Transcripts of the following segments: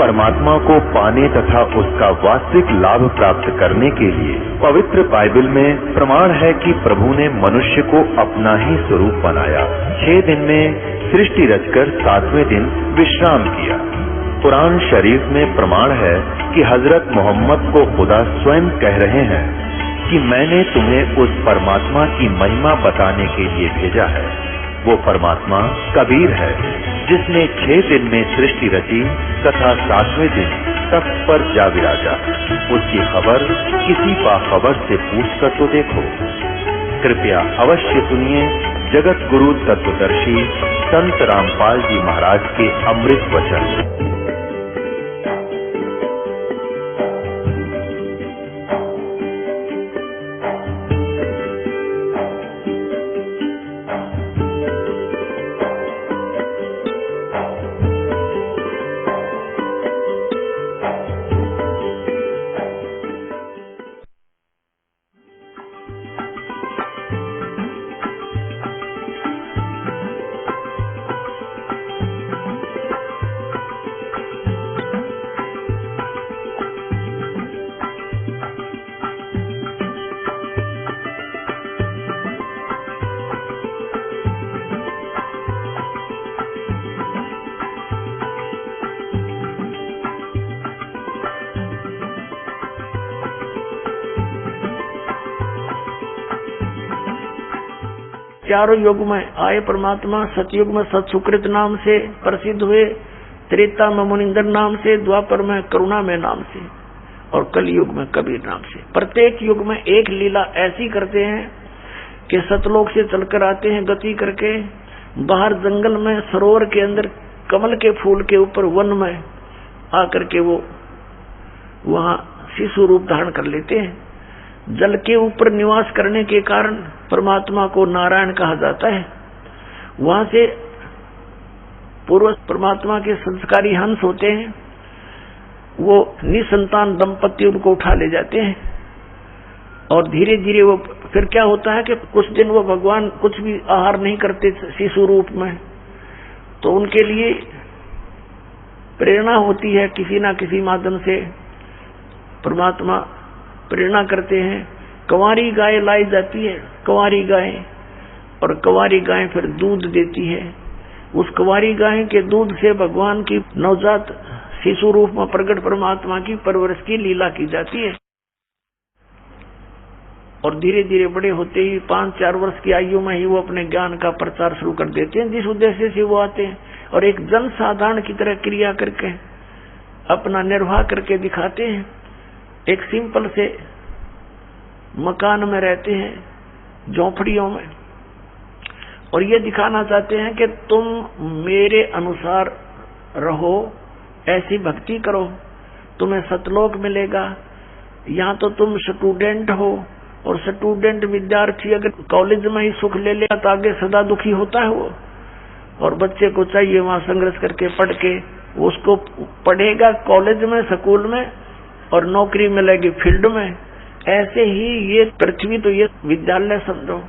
परमात्मा को पाने तथा उसका वास्तविक लाभ प्राप्त करने के लिए पवित्र बाइबल में प्रमाण है कि प्रभु ने मनुष्य को अपना ही स्वरूप बनाया। 6 दिन में सृष्टि रचकर 7वें दिन विश्राम किया। कुरान शरीफ में प्रमाण है कि हजरत मोहम्मद को खुदा स्वयं कह रहे हैं कि मैंने तुम्हें उस परमात्मा की महिमा बताने के लिए भेजा है। वो परमात्मा कबीर है जिसने 6 दिन में सृष्टि रची तथा 7वें दिन तख्त पर जा विराजा। उसकी खबर किसी बाखबर से पूछकर तो देखो। कृपया अवश्य सुनिए जगत गुरु तत्वदर्शी संत रामपाल जी महाराज के अमृत वचन। चारों युग में आए परमात्मा सतयुग में सत्सुकृत नाम से प्रसिद्ध हुए, त्रेता में मुनिंदर नाम से, द्वापर में करुणा में नाम से और कलयुग में कबीर नाम से। प्रत्येक युग में एक लीला ऐसी करते हैं कि सतलोक से चलकर आते हैं गति करके, बाहर जंगल में सरोवर के अंदर कमल के फूल के ऊपर वन में आकर के वो वहां शिशु रूप धारण कर लेते हैं। जल के ऊपर निवास करने के कारण परमात्मा को नारायण कहा जाता है। वहां से पूर्व परमात्मा के संस्कारी हंस होते हैं, वो निसंतान दंपति उनको उठा ले जाते हैं और धीरे धीरे वो फिर क्या होता है कि कुछ दिन वो भगवान कुछ भी आहार नहीं करते शिशु रूप में, तो उनके लिए प्रेरणा होती है किसी ना किसी माध्यम से परमात्मा प्रेरणा करते हैं। कंवारी गाय लाई जाती है, कंवारी गाय, और कंवारी गाय फिर दूध देती है। उस कंवारी गाय के दूध से भगवान की नवजात शिशु रूप में प्रकट परमात्मा की परवरिश की लीला की जाती है। और धीरे धीरे बड़े होते ही 5-4 वर्ष की आयु में ही वो अपने ज्ञान का प्रचार शुरू कर देते हैं, जिस उद्देश्य से वो आते हैं, और एक जन साधारण की तरह क्रिया करके अपना निर्वाह करके दिखाते हैं। एक सिंपल से मकान में रहते हैं, झोंपड़ियों में, और ये दिखाना चाहते हैं कि तुम मेरे अनुसार रहो, ऐसी भक्ति करो, तुम्हें सतलोक मिलेगा। यहाँ तो तुम स्टूडेंट हो, और स्टूडेंट विद्यार्थी अगर कॉलेज में ही सुख ले लिया तो आगे सदा दुखी होता है वो, और बच्चे को चाहिए वहां संघर्ष करके पढ़ के उसको पढ़ेगा कॉलेज में, स्कूल में, और नौकरी मिलेगी फील्ड में। ऐसे ही ये पृथ्वी तो ये विद्यालय समझो,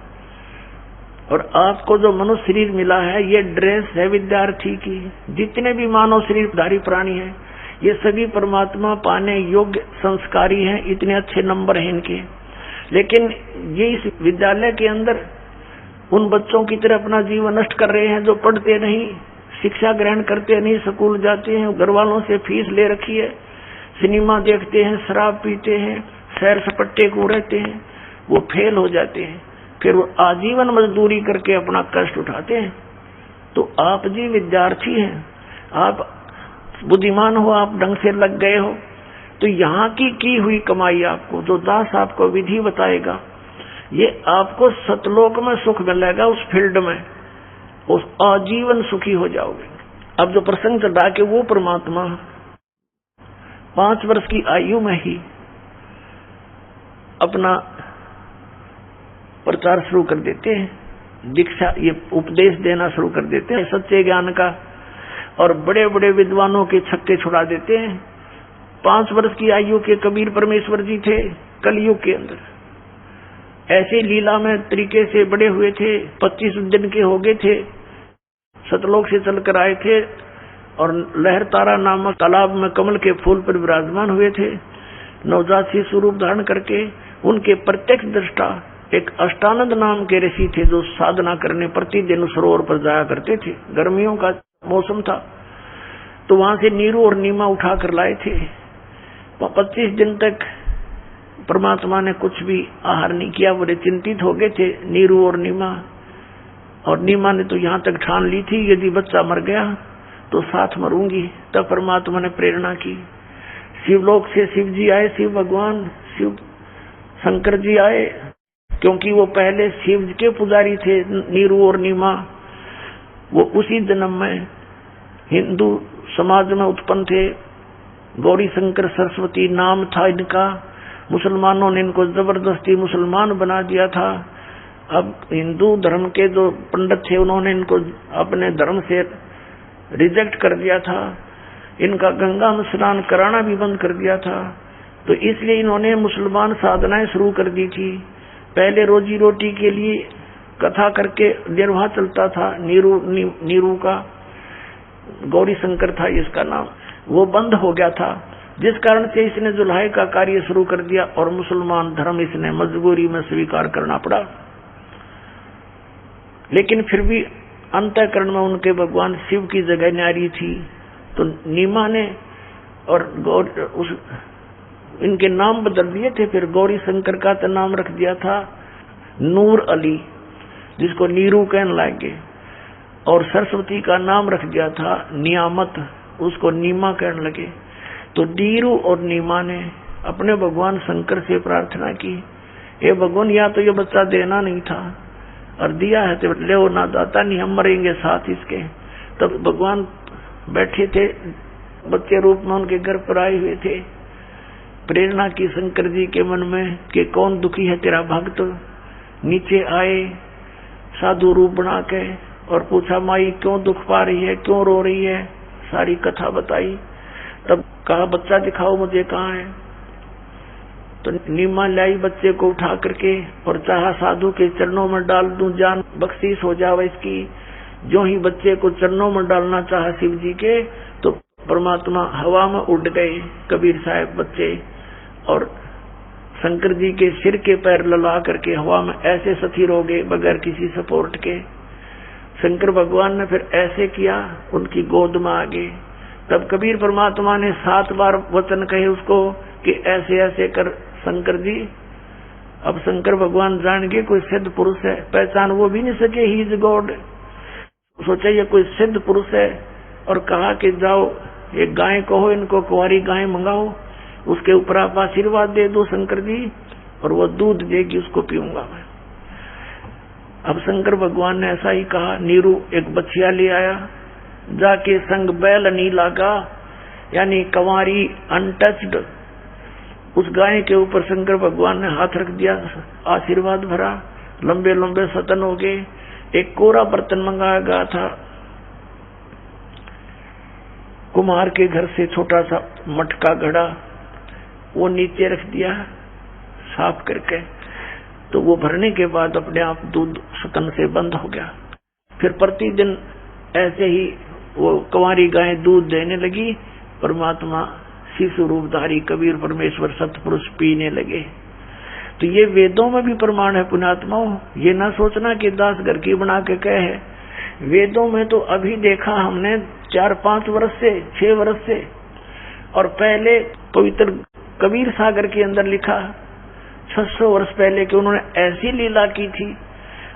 और आपको जो मनुष्य शरीर मिला है ये ड्रेस है विद्यार्थी की। जितने भी मानव शरीरधारी प्राणी हैं ये सभी परमात्मा पाने योग्य संस्कारी हैं, इतने अच्छे नंबर हैं इनके। लेकिन ये इस विद्यालय के अंदर उन बच्चों की तरह अपना जीवन नष्ट कर रहे हैं जो पढ़ते नहीं, शिक्षा ग्रहण करते नहीं, स्कूल जाते हैं, घर वालों से फीस ले रखी है, सिनेमा देखते हैं, शराब पीते हैं, सैर सपट्टे को रहते हैं, वो फेल हो जाते हैं, फिर वो आजीवन मजदूरी करके अपना कष्ट उठाते हैं। तो आप जी विद्यार्थी हैं, आप बुद्धिमान हो, आप ढंग से लग गए हो, तो यहाँ की हुई कमाई आपको जो दास आपको विधि बताएगा, ये आपको सतलोक में सुख मिलेगा, उस फील्ड में उस आजीवन सुखी हो जाओगे। अब जो प्रसंग चल रहा है कि वो परमात्मा 5 वर्ष की आयु में ही अपना प्रचार शुरू कर देते हैं, दीक्षा ये उपदेश देना शुरू कर देते हैं सच्चे ज्ञान का, और बड़े बड़े विद्वानों के छक्के छुड़ा देते हैं। 5 वर्ष की आयु के कबीर परमेश्वर जी थे कलयुग के अंदर, ऐसे लीला में तरीके से बड़े हुए थे, 25 दिन के हो गए थे, सतलोक से चलकर आए थे, और लहरतारा नामक तालाब में कमल के फूल पर विराजमान हुए थे, नवजात शिशु रूप धारण करके। उनके प्रत्यक्ष दृष्टा एक अष्टानंद नाम के ऋषि थे, जो साधना करने प्रतिदिन सरोवर पर जाया करते थे। गर्मियों का मौसम था, तो वहां से नीरू और नीमा उठा कर लाए थे। 25 दिन तक परमात्मा ने कुछ भी आहार नहीं किया। बड़े चिंतित हो गए थे नीरू और नीमा। और नीमा ने तो यहाँ तक ठान ली थी, यदि बच्चा मर गया तो साथ मरूंगी। तब परमात्मा ने प्रेरणा की। शिवलोक से शिव जी आए, शिव भगवान शिव शंकर जी आए, क्योंकि वो पहले शिव के पुजारी थे नीरू और नीमा। वो उसी जन्म में हिंदू समाज में उत्पन्न थे। गौरी शंकर सरस्वती नाम था इनका। मुसलमानों ने इनको जबरदस्ती मुसलमान बना दिया था। अब हिंदू धर्म के जो पंडित थे, उन्होंने इनको अपने धर्म से रिजेक्ट कर दिया था। इनका गंगा में स्नान कराना भी बंद कर दिया था। तो इसलिए इन्होंने मुसलमान साधनाएं शुरू कर दी थी। पहले रोजी रोटी के लिए कथा करके निर्वाह चलता था। नीरू का गौरी शंकर था इसका नाम, वो बंद हो गया था, जिस कारण से इसने जुल्हाई का कार्य शुरू कर दिया और मुसलमान धर्म इसने मजबूरी में स्वीकार करना पड़ा। लेकिन फिर भी अंतःकरण में उनके भगवान शिव की जगह न्यारी थी। तो नीमा ने और इनके नाम बदल दिए थे। फिर गौरी शंकर का तो नाम रख दिया था नूर अली, जिसको नीरू कहने लगे। और सरस्वती का नाम रख दिया था नियामत, उसको नीमा कहने लगे। तो नीरू और नीमा ने अपने भगवान शंकर से प्रार्थना की, हे भगवान, या तो ये बच्चा देना नहीं था, और दिया है तो ले ना दाता, नहीं हम मरेंगे साथ इसके। तब भगवान बैठे थे बच्चे रूप में, उनके घर पर आए हुए थे। प्रेरणा की शंकर जी के मन में कि कौन दुखी है तेरा भक्त। नीचे आए साधु रूप बना के और पूछा, माई क्यों दुख पा रही है, क्यों रो रही है। सारी कथा बताई। तब कहा, बच्चा दिखाओ मुझे कहाँ है। तो नीमा लाई बच्चे को उठा करके और चाहा साधु के चरणों में डाल दूं, जान बख्शीश हो जावे इसकी। जो ही बच्चे को चरणों में डालना चाहा शिव जी के, तो परमात्मा हवा में उड़ गए कबीर साहब बच्चे, और शंकर जी के सिर के पैर लला करके हवा में ऐसे स्थिर हो गए बगैर किसी सपोर्ट के। शंकर भगवान ने फिर ऐसे किया, उनकी गोद में आ गए। तब कबीर परमात्मा ने 7 बार वचन कहे उसको कि ऐसे ऐसे कर शंकर जी। अब शंकर भगवान जान गए कोई सिद्ध पुरुष है, पहचान वो भी नहीं सके, ही इज गॉड। सोचा ये कोई सिद्ध पुरुष है, और कहा कि जाओ एक गाय कहो, इनको कुंवारी गाय मंगाओ, उसके ऊपर आप आशीर्वाद दे दो शंकर जी, और वो दूध देगी, उसको पीऊंगा मैं। अब शंकर भगवान ने ऐसा ही कहा। नीरू एक बछिया ले आया, जाके संग बैल नहीं लागा, यानी कंवारी अनटच्ड। उस गाय के ऊपर शंकर भगवान ने हाथ रख दिया, आशीर्वाद भरा, लंबे लंबे सतन हो गए। एक कोरा बर्तन मंगाया गया था कुम्हार के घर से, छोटा सा मटका घड़ा, वो नीचे रख दिया साफ करके। तो वो भरने के बाद अपने आप दूध सतन से बंद हो गया। फिर प्रतिदिन ऐसे ही वो कंवारी गाय दूध देने लगी। परमात्मा शिशु रूपधारी कबीर परमेश्वर सतपुरुष पीने लगे। तो ये वेदों में भी प्रमाण है पुण्यात्माओं। ये ना सोचना कि दास घर की बना के कहे है, वेदों में तो अभी देखा हमने 4-5 वर्ष से 6 वर्ष से। और पहले पवित्र कबीर सागर के अंदर लिखा 600 वर्ष पहले कि उन्होंने ऐसी लीला की थी।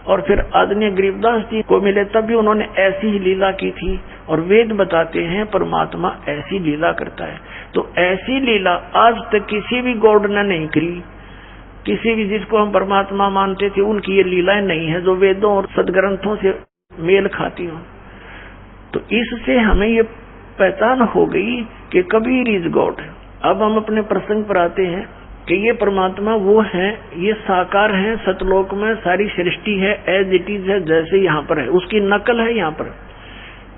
और फिर आदरणीय गरीबदास जी को मिले तब भी उन्होंने ऐसी ही लीला की थी। और वेद बताते हैं परमात्मा ऐसी लीला करता है। तो ऐसी लीला आज तक किसी भी गॉड ने नहीं करी। किसी भी जिसको हम परमात्मा मानते थे उनकी ये लीलाएं नहीं है जो वेदों और सदग्रंथों से मेल खाती हो। तो इससे हमें ये पहचान हो गई कि कबीर इज गॉड। अब हम अपने प्रसंग पर आते हैं कि ये परमात्मा वो है, ये साकार है, सतलोक में सारी सृष्टि है, एज इट इज है, जैसे यहाँ पर है, उसकी नकल है। यहाँ पर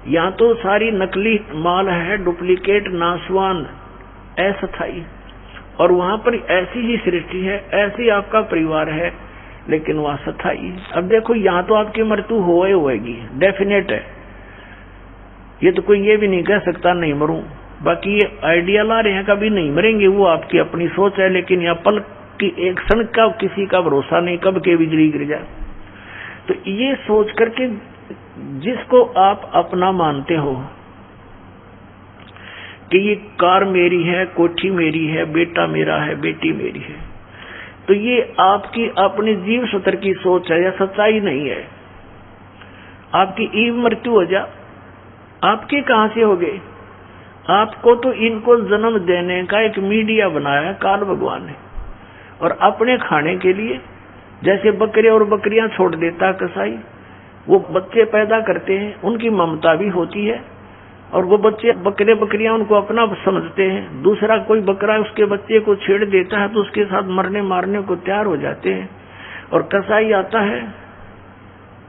यहाँ तो सारी नकली माल है, डुप्लीकेट, नासवान, अस्थायी। और वहां पर ऐसी ही सृष्टि है, ऐसी आपका परिवार है, लेकिन वह स्थायी। अब देखो यहाँ तो आपकी मृत्यु होएगी, डेफिनेट है। ये तो कोई ये भी नहीं कह सकता नहीं मरूं। बाकी ये आइडिया ला रहे हैं कभी नहीं मरेंगे, वो आपकी अपनी सोच है। लेकिन यह पल की एक क्षण का किसी का भरोसा नहीं, कब के बिजली गिर जाए। तो ये सोच करके जिसको आप अपना मानते हो कि ये कार मेरी है, कोठी मेरी है, बेटा मेरा है, बेटी मेरी है, तो ये आपकी अपनी जीव सूत्र की सोच है या सच्चाई नहीं है। आपकी ईव मृत्यु हो जा, आपके कहां से हो गए? आपको तो इनको जन्म देने का एक मीडिया बनाया काल भगवान ने, और अपने खाने के लिए जैसे बकरे और बकरियां छोड़ देता कसाई, वो बच्चे पैदा करते हैं, उनकी ममता भी होती है, और वो बच्चे बकरे बकरियां उनको अपना समझते हैं। दूसरा कोई बकरा उसके बच्चे को छेड़ देता है तो उसके साथ मरने मारने को तैयार हो जाते हैं, और कसाई आता है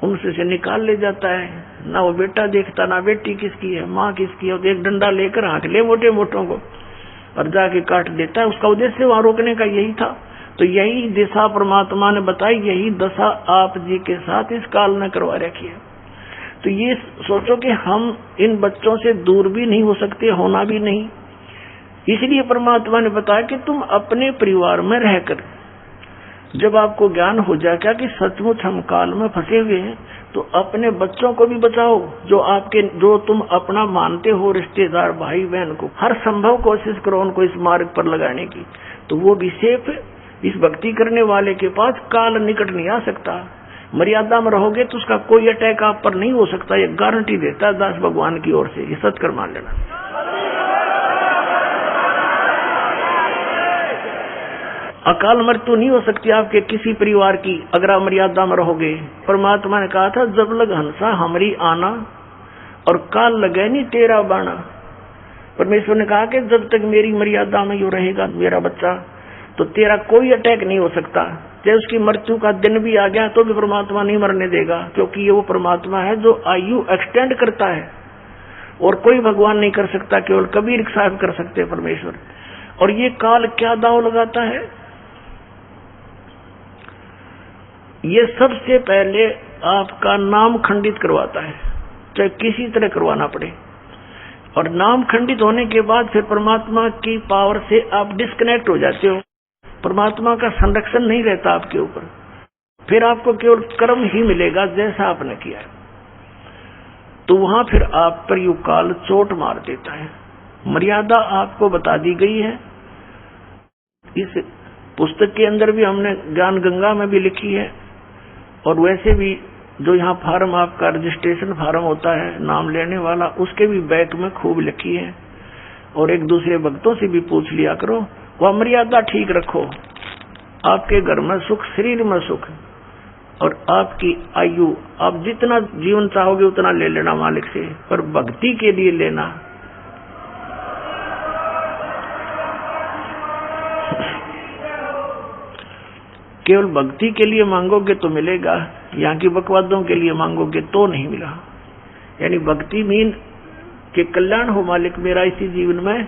उनसे से निकाल ले जाता है। ना वो बेटा देखता, ना बेटी किसकी है, माँ किसकी है, एक डंडा लेकर हाँक ले मोटे मोटों को और जाके काट देता है। उसका उद्देश्य वहां रोकने का यही था। तो यही दिशा परमात्मा ने बताई, यही दशा आप जी के साथ इस काल ने करवा रखी है। तो ये सोचो कि हम इन बच्चों से दूर भी नहीं हो सकते, होना भी नहीं। इसलिए परमात्मा ने बताया कि तुम अपने परिवार में रहकर जब आपको ज्ञान हो जाएगा कि सचमुच हम काल में फंसे हुए हैं, तो अपने बच्चों को भी बचाओ, जो तुम अपना मानते हो, रिश्तेदार भाई बहन को हर संभव कोशिश करो उनको इस मार्ग पर लगाने की, तो वो भी सेफ। इस भक्ति करने वाले के पास काल निकट नहीं आ सकता। मर्यादा में रहोगे तो उसका कोई अटैक आप पर नहीं हो सकता, ये गारंटी देता है दास भगवान की ओर से। ये सत्कर मान लेना। अकाल मृत्यु नहीं हो सकती आपके किसी परिवार की अगर आप मर्यादा में रहोगे। परमात्मा ने कहा था, जब लग हंसा हमारी आना और काल लगे नहीं तेरा बाना। परमेश्वर ने कहा कि जब तक मेरी मर्यादा में यू रहेगा मेरा बच्चा, तो तेरा कोई अटैक नहीं हो सकता। चाहे उसकी मृत्यु का दिन भी आ गया तो भी परमात्मा नहीं मरने देगा, क्योंकि ये वो परमात्मा है जो आयु एक्सटेंड करता है, और कोई भगवान नहीं कर सकता, केवल कबीर साहब कर सकते हैं परमेश्वर। और ये काल क्या दांव लगाता है? ये सबसे पहले आपका नाम खंडित करवाता है, चाहे किसी तरह करवाना पड़े। और नाम खंडित होने के बाद फिर परमात्मा की पावर से आप डिस्कनेक्ट हो जाते हो, परमात्मा का संरक्षण नहीं रहता आपके ऊपर। फिर आपको केवल कर्म ही मिलेगा जैसा आपने किया है। तो वहां फिर आप पर यू काल चोट मार देता है। मर्यादा आपको बता दी गई है, इस पुस्तक के अंदर भी हमने ज्ञान गंगा में भी लिखी है, और वैसे भी जो यहाँ फार्म आपका रजिस्ट्रेशन फार्म होता है नाम लेने वाला, उसके भी बैक में खूब लिखी है। और एक दूसरे भक्तों से भी पूछ लिया करो, वह मर्यादा ठीक रखो, आपके घर में सुख, शरीर में सुख, और आपकी आयु आप जितना जीवन चाहोगे उतना ले लेना मालिक से, पर भक्ति के लिए लेना। केवल भक्ति के लिए मांगोगे तो मिलेगा, यहाँ की बकवादों के लिए मांगोगे तो नहीं मिला। यानी भक्ति मीन कि कल्याण हो मालिक मेरा इसी जीवन में,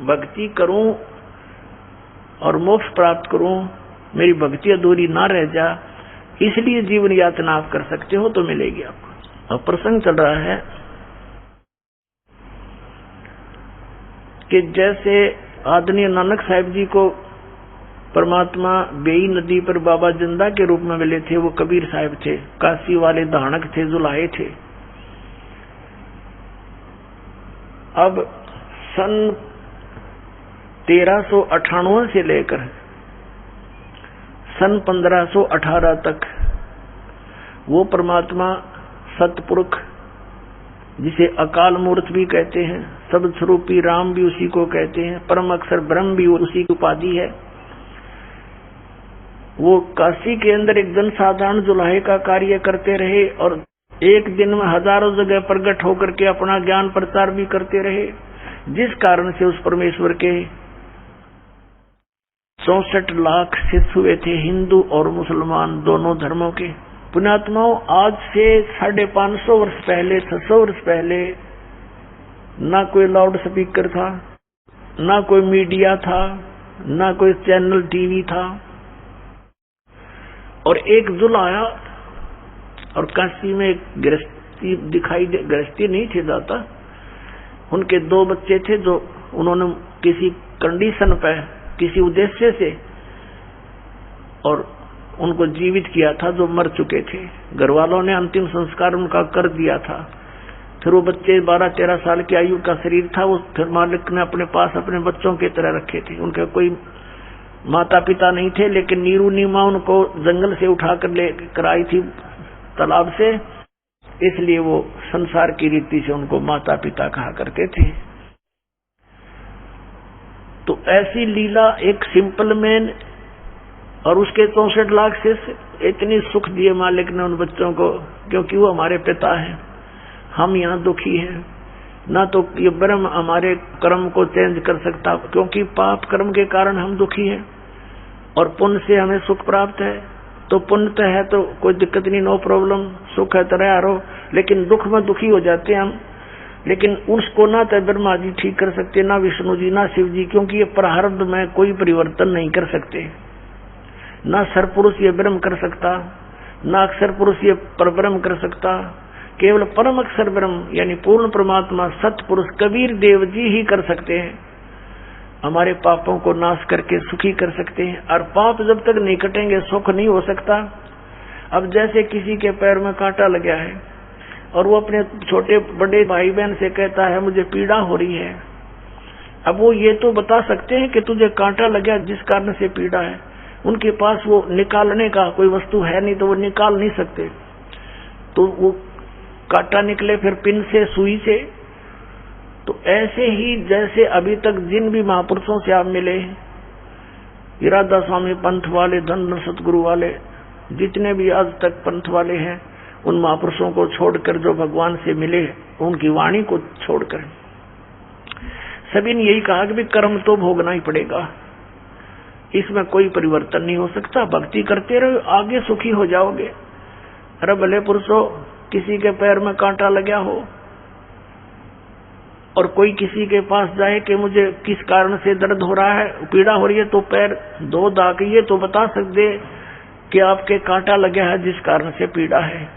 भक्ति करूं और मोक्ष प्राप्त करूं, मेरी भक्ति अधूरी ना रह जा, इसलिए जीवन यातना आप कर सकते हो तो मिलेगी आपको। अब प्रसंग चल रहा है कि जैसे आदरणीय नानक साहिब जी को परमात्मा बेई नदी पर बाबा जिंदा के रूप में मिले थे, वो कबीर साहिब थे, काशी वाले धानक थे, जुलाहे थे। अब सन 1398 से लेकर सन 1518 तक वो परमात्मा सतपुरुष, जिसे अकाल मूर्त भी कहते हैं, शब्द स्वरूपी राम भी उसी को कहते हैं, परम अक्षर ब्रह्म भी उसी की उपाधि है, वो काशी के अंदर एक जनसाधारण जुलाहे का कार्य करते रहे और एक दिन में हजारों जगह प्रकट होकर के अपना ज्ञान प्रचार भी करते रहे, जिस कारण से उस परमेश्वर के 64 लाख शिष्य हुए थे, हिंदू और मुसलमान दोनों धर्मों के। पुण्यात्माओं, आज से 550 वर्ष पहले, 600 वर्ष पहले ना कोई लाउड स्पीकर था, ना कोई मीडिया था, ना कोई चैनल टीवी था, और एक जुलाहा और काशी में एक गृहस्थी दिखाई दे, गृहस्थी नहीं थे जाता, उनके 2 बच्चे थे जो उन्होंने किसी कंडीशन पे, किसी उद्देश्य से और उनको जीवित किया था, जो मर चुके थे। घर वालों ने अंतिम संस्कार उनका कर दिया था। फिर वो बच्चे 12-13 साल की आयु का शरीर था, वो फिर मालिक ने अपने पास अपने बच्चों की तरह रखे थे। उनके कोई माता पिता नहीं थे, लेकिन नीरू नीमा उनको जंगल से उठाकर लेकर आई थी तालाब से, इसलिए वो संसार की रीति से उनको माता पिता कहा करते थे। तो ऐसी लीला एक सिंपल मैन और उसके 64 लाख से इतनी सुख दिए मालिक ने उन बच्चों को, क्योंकि वो हमारे पिता हैं। हम यहाँ दुखी हैं, ना तो ये ब्रह्म हमारे कर्म को चेंज कर सकता, क्योंकि पाप कर्म के कारण हम दुखी हैं, और पुण्य से हमें सुख प्राप्त है। तो पुण्य तो है तो कोई दिक्कत नहीं, नो प्रॉब्लम, सुख है तरह आरो, लेकिन दुख में दुखी हो जाते हैं हम। लेकिन उसको ना तो ब्रह्मा जी ठीक कर सकते, ना विष्णु जी, ना शिव जी, क्योंकि ये प्रारब्ध में कोई परिवर्तन नहीं कर सकते। ना सरपुरुष ये ब्रह्म कर सकता, ना अक्षर पुरुष ये परब्रह्म कर सकता। केवल परम अक्षर ब्रह्म यानी पूर्ण परमात्मा सतपुरुष कबीर देव जी ही कर सकते हैं। हमारे पापों को नाश करके सुखी कर सकते हैं, और पाप जब तक नहीं कटेंगे सुख नहीं हो सकता। अब जैसे किसी के पैर में कांटा लगा है और वो अपने छोटे बड़े भाई बहन से कहता है मुझे पीड़ा हो रही है, अब वो ये तो बता सकते हैं कि तुझे कांटा लगा जिस कारण से पीड़ा है। उनके पास वो निकालने का कोई वस्तु है नहीं, तो वो निकाल नहीं सकते। तो वो कांटा निकले फिर पिन से, सुई से। तो ऐसे ही जैसे अभी तक जिन भी महापुरुषों से आप मिले, इरादा स्वामी पंथ वाले, धन सतगुरु वाले, जितने भी आज तक पंथ वाले हैं, उन महापुरुषों को छोड़कर जो भगवान से मिले, उनकी वाणी को छोड़कर सभी ने यही कहा कि भी कर्म तो भोगना ही पड़ेगा, इसमें कोई परिवर्तन नहीं हो सकता। भक्ति करते रहो, आगे सुखी हो जाओगे। अरे भले पुरुषों, किसी के पैर में कांटा लगा हो और कोई किसी के पास जाए कि मुझे किस कारण से दर्द हो रहा है, पीड़ा हो रही है, तो पैर धो धा के ये तो बता सकते कि आपके कांटा लगा है जिस कारण से पीड़ा है,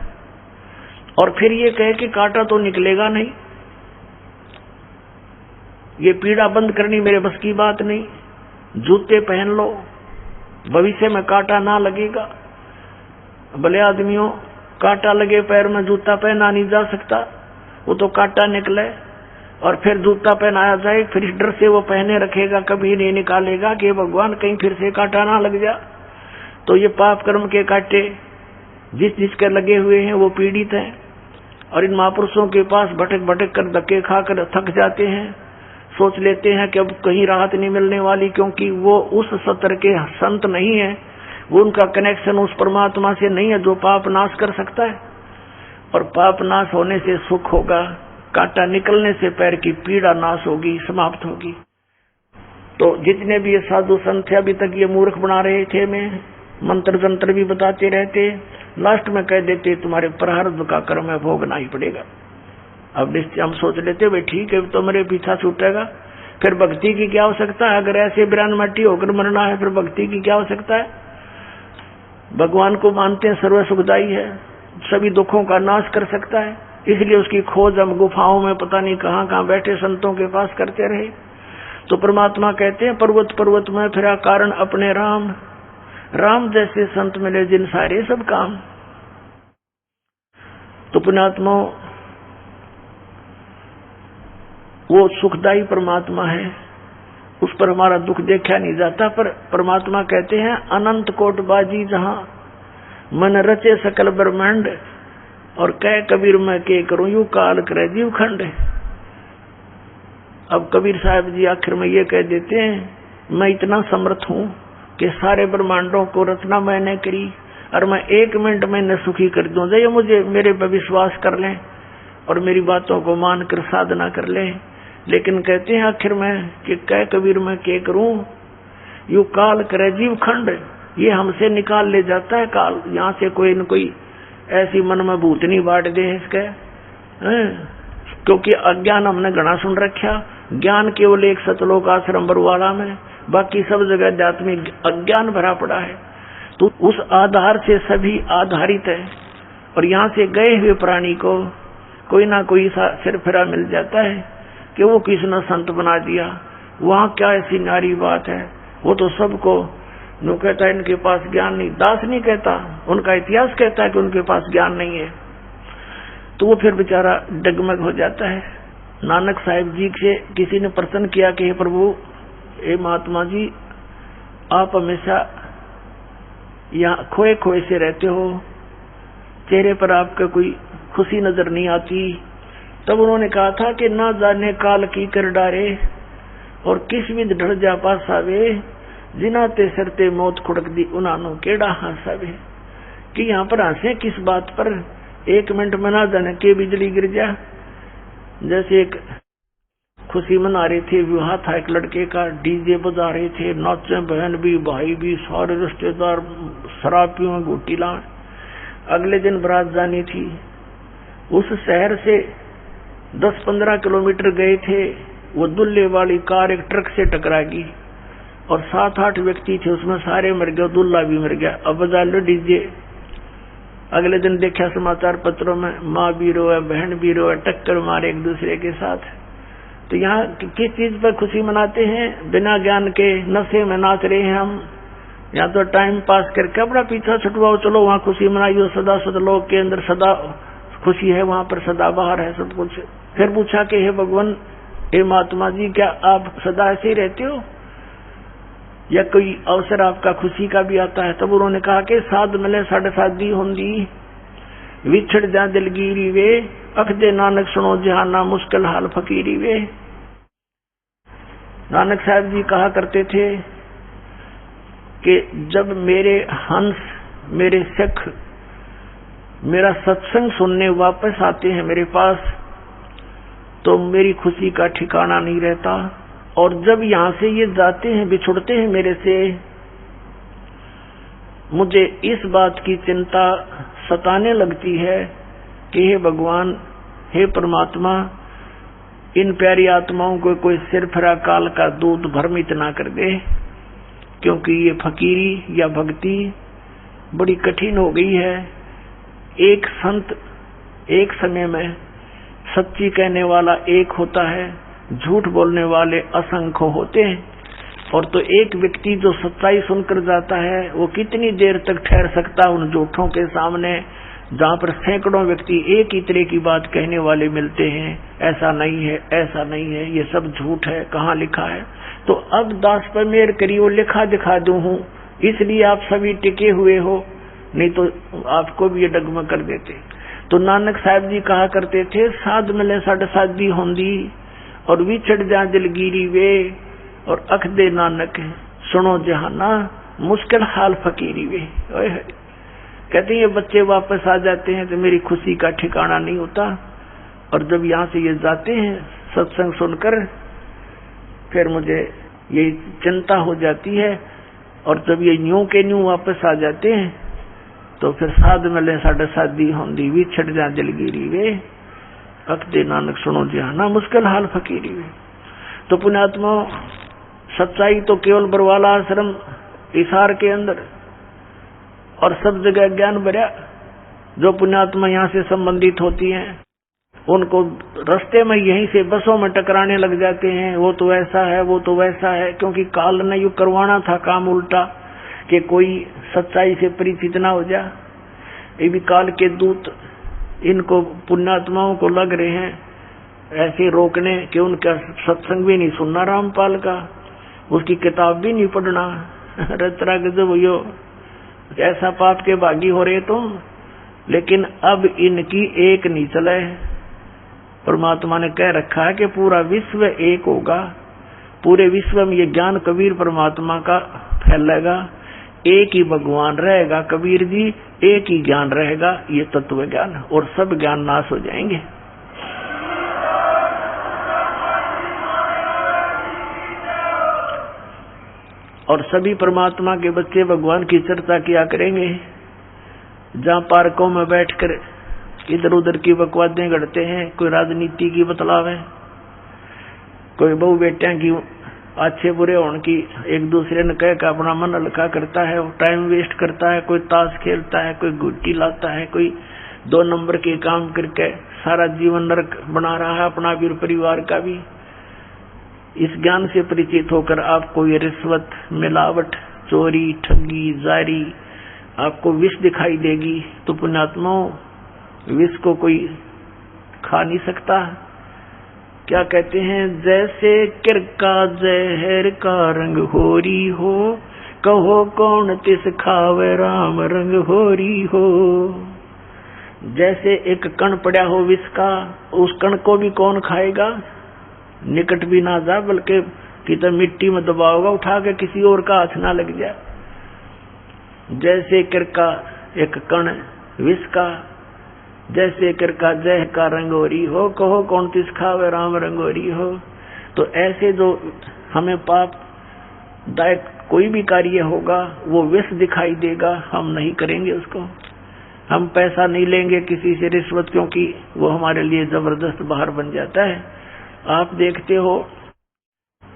और फिर ये कहे कि कांटा तो निकलेगा नहीं, ये पीड़ा बंद करनी मेरे बस की बात नहीं, जूते पहन लो, भविष्य में कांटा ना लगेगा। भले आदमियों, कांटा लगे पैर में जूता पहना नहीं जा सकता, वो तो कांटा निकले और फिर जूता पहनाया जाए, फिर इस डर से वो पहने रखेगा, कभी नहीं निकालेगा कि भगवान कहीं फिर से कांटा ना लग जा। तो ये पाप कर्म के कांटे जिस जिसके लगे हुए हैं वो पीड़ित हैं, और इन महापुरुषों के पास भटक भटक कर धक्के खाकर थक जाते हैं, सोच लेते हैं कि अब कहीं राहत नहीं मिलने वाली, क्योंकि वो उस सत्र के संत नहीं है, वो उनका कनेक्शन उस परमात्मा से नहीं है जो पाप नाश कर सकता है। और पाप नाश होने से सुख होगा, कांटा निकलने से पैर की पीड़ा नाश होगी, समाप्त होगी। तो जितने भी ये साधु संत थे अभी तक ये मूर्ख बना रहे थे, मैं मंत्र जंत्र भी बताते रहते, लास्ट में कह देते तुम्हारे प्रारब्ध का कर्म है, भोगना ही पड़ेगा। अब निश्चय हम सोच लेते भाई ठीक है, तो मेरे पीछा छूटेगा, फिर भक्ति की क्या आवश्यकता है? अगर ऐसे बिरान मट्टी होकर मरना है फिर भक्ति की क्या आवश्यकता है? भगवान को मानते हैं सर्व सुखदाई है, सभी दुखों का नाश कर सकता है, इसलिए उसकी खोज हम गुफाओं में पता नहीं कहाँ कहाँ बैठे संतों के पास करते रहे। तो परमात्मा कहते हैं पर्वत पर्वत में फिरा कारण अपने राम, राम जैसे संत मिले जिन सारे सब काम। तो पुण्यात्मा वो सुखदाई परमात्मा है, उस पर हमारा दुख देखा नहीं जाता। पर परमात्मा कहते हैं अनंत कोट बाजी जहां मन रचे सकल ब्रह्मांड, और कह कबीर मैं के करूं यू काल करे जीव खंड। अब कबीर साहब जी आखिर में ये कह देते हैं मैं इतना समर्थ हूं कि सारे ब्रह्मांडों को रचना मैंने करी, और मैं 1 मिनट में न सुखी कर दूं। जो मुझे मेरे पर विश्वास कर लें और मेरी बातों को मानकर साधना कर लें। लेकिन कहते हैं आखिर में कि कह कबीर मैं के करूं यू काल करे जीव खंड, ये हमसे निकाल ले जाता है काल। यहाँ से कोई न कोई ऐसी मन में भूतनी बांट दे इसके, क्योंकि अज्ञान हमने घना सुन रखा। ज्ञान केवल एक सतलोक आश्रम बरवाला में, बाकी सब जगह आध्यात्मिक अज्ञान भरा पड़ा है। तो उस आधार से सभी आधारित है, और यहाँ से गए हुए प्राणी को कोई ना कोई सिर फिरा मिल जाता है कि वो किसने संत बना दिया, वहां क्या ऐसी नारी बात है, वो तो सबको नो कहता है इनके पास ज्ञान नहीं। दास नहीं कहता, उनका इतिहास कहता है कि उनके पास ज्ञान नहीं है। तो वो फिर बेचारा डगमग हो जाता है। नानक साहिब जी से किसी ने प्रश्न किया कि हे प्रभु, हे महात्मा जी, आप हमेशा यहाँ खोए खोए से रहते हो, चेहरे पर आपका कोई खुशी नजर नहीं आती। तब उन्होंने कहा था कि ना जाने काल की कर डारे और किस विध ढल जा पास आवे, जिनाते सरते मौत खुड़क दी उनानो केड़ा हंसावे। कि यहाँ पर हंसे किस बात पर, 1 मिनट में ना जाने के बिजली गिर जा। जैसे एक खुशी मना रहे थे, विवाह था एक लड़के का, डीजे बजा रहे थे, नाचे बहन भी भाई भी सारे रिश्तेदार, शराब पियो घूटी लाए। अगले दिन बारात जानी थी। उस शहर से 10-15 किलोमीटर गए थे, वो दुल्ले वाली कार एक ट्रक से टकरा गई और 7-8 व्यक्ति थे, उसमें सारे मर गए, दुल्ला भी मर गया। अब बजा लो डीजे। अगले दिन देखा समाचार पत्रों में, माँ भी रोए, बहन भी रोए, टक्कर मारे एक दूसरे के साथ। तो यहाँ किस चीज पर खुशी मनाते हैं? बिना ज्ञान के नशे में नाच रहे हैं हम। यहाँ तो टाइम पास करके अपना पीछा छुटवाओ, चलो वहाँ खुशी मनाइयो, सदा सदलोक के अंदर सदा खुशी है, वहाँ पर सदा बाहर है सब कुछ। फिर पूछा कि हे भगवान, हे महात्मा जी, क्या आप सदा ऐसे ही रहते हो या कोई अवसर आपका खुशी का भी आता है? तब उन्होंने कहा कि साध मिले साढ़े शादी होंगी, विछड़ जा दिलगीरी वे, अख दे नानक सुनो जहाना मुश्किल हाल फकीरी वे। नानक साहब जी कहा करते थे कि जब मेरे हंस, मेरे सिख, मेरा सत्संग सुनने वापस आते हैं मेरे पास, तो मेरी खुशी का ठिकाना नहीं रहता। और जब यहाँ से ये जाते हैं, बिछुड़ते हैं मेरे से, मुझे इस बात की चिंता सताने लगती है कि हे भगवान, हे परमात्मा, इन प्यारी आत्माओं को कोई सिरफिरा काल का दूध भ्रमित ना कर दे, क्योंकि ये फकीरी या भक्ति बड़ी कठिन हो गई है। एक संत एक समय में सच्ची कहने वाला एक होता है, झूठ बोलने वाले असंख्य होते हैं। और तो एक व्यक्ति जो सच्चाई सुनकर जाता है, वो कितनी देर तक ठहर सकता है उन झूठों के सामने, जहाँ पर सैकड़ों व्यक्ति एक ही तरह की बात कहने वाले मिलते हैं, ऐसा नहीं है, ऐसा नहीं है, ये सब झूठ है, कहाँ लिखा है। तो अब दास पर मेहर करियो, लिखा दिखा दूं हूँ, इसलिए आप सभी टिके हुए हो, नहीं तो आपको भी ये डगमग कर देते। तो नानक साहब जी कहा करते थे, साध मिले साढ़े शादी होंगी और विछड़ जा दिलगीरी वे, और अख दे नानक सुनो जहाना मुश्किल हाल फकीरी वे। कहते हैं ये बच्चे वापस आ जाते हैं तो मेरी खुशी का ठिकाना नहीं होता, और जब यहाँ से ये जाते हैं सत्संग सुनकर, फिर मुझे ये चिंता हो जाती है। और जब ये न्यू के न्यू वापस आ जाते हैं तो फिर साध मिले साढ़े शादी होंगी, विछड़ जा दिलगीरी वे, अख दे नानक सुनो जहाना मुश्किल हाल फकीरी वे। तो पुण्यात्मा, सच्चाई तो केवल बरवाला आश्रम इसार के अंदर और सब जगह ज्ञान भरा। जो पुण्यात्मा यहाँ से संबंधित होती हैं, उनको रास्ते में यहीं से बसों में टकराने लग जाते हैं, वो तो ऐसा है, वो तो वैसा है, क्योंकि काल ने यू करवाना था काम उल्टा कि कोई सच्चाई से परिचित ना हो जा। ये भी काल के दूत इनको पुण्यात्माओं को लग रहे हैं ऐसे रोकने कि उनका सत्संग भी नहीं सुनना, रामपाल का, उसकी किताब भी नहीं पढ़ना। रतरा गजब यो, ऐसा पाप के भागी हो रहे तुम। लेकिन अब इनकी एक नहीं चले। परमात्मा ने कह रखा है कि पूरा विश्व एक होगा, पूरे विश्व में ये ज्ञान कबीर परमात्मा का फैलेगा, एक ही भगवान रहेगा कबीर जी, एक ही ज्ञान रहेगा, ये तत्व ज्ञान, और सब ज्ञान नाश हो जाएंगे। और सभी परमात्मा के बच्चे भगवान की चर्चा किया करेंगे। जहाँ पार्कों में बैठकर इधर उधर की बकवादें गढ़ते हैं, कोई राजनीति की बतलावे, कोई बहु बेटियां की अच्छे बुरे होने की एक दूसरे ने कह कर अपना मन हल्का करता है, टाइम वेस्ट करता है, कोई ताश खेलता है, कोई गुट्टी लाता है, कोई 2 नंबर के काम करके सारा जीवन नरक बना रहा है अपना भी और परिवार का भी। इस ज्ञान से परिचित होकर आपको ये रिश्वत, मिलावट, चोरी, ठगी, जारी आपको विष दिखाई देगी, तो पुण्यात्माओं विष को कोई खा नहीं सकता। क्या कहते हैं, जैसे किरका जहर का रंग होरी हो, कहो कौन तिस खावे राम रंग होरी हो। जैसे एक कण पड़ा हो विष का, उस कण को भी कौन खाएगा, निकट भी ना जा, बल्कि कितना मिट्टी में दबाओगा उठा के, किसी और का हाथ ना लग जाए। जैसे किरका एक कण विष का, जैसे किरका जह का रंगोरी हो, कहो कौन तिस खावे राम रंगोरी हो। तो ऐसे जो हमें पाप दायक कोई भी कार्य होगा वो विष दिखाई देगा, हम नहीं करेंगे उसको। हम पैसा नहीं लेंगे किसी से रिश्वत, क्योंकि वो हमारे लिए जबरदस्त बाहर बन जाता है। आप देखते हो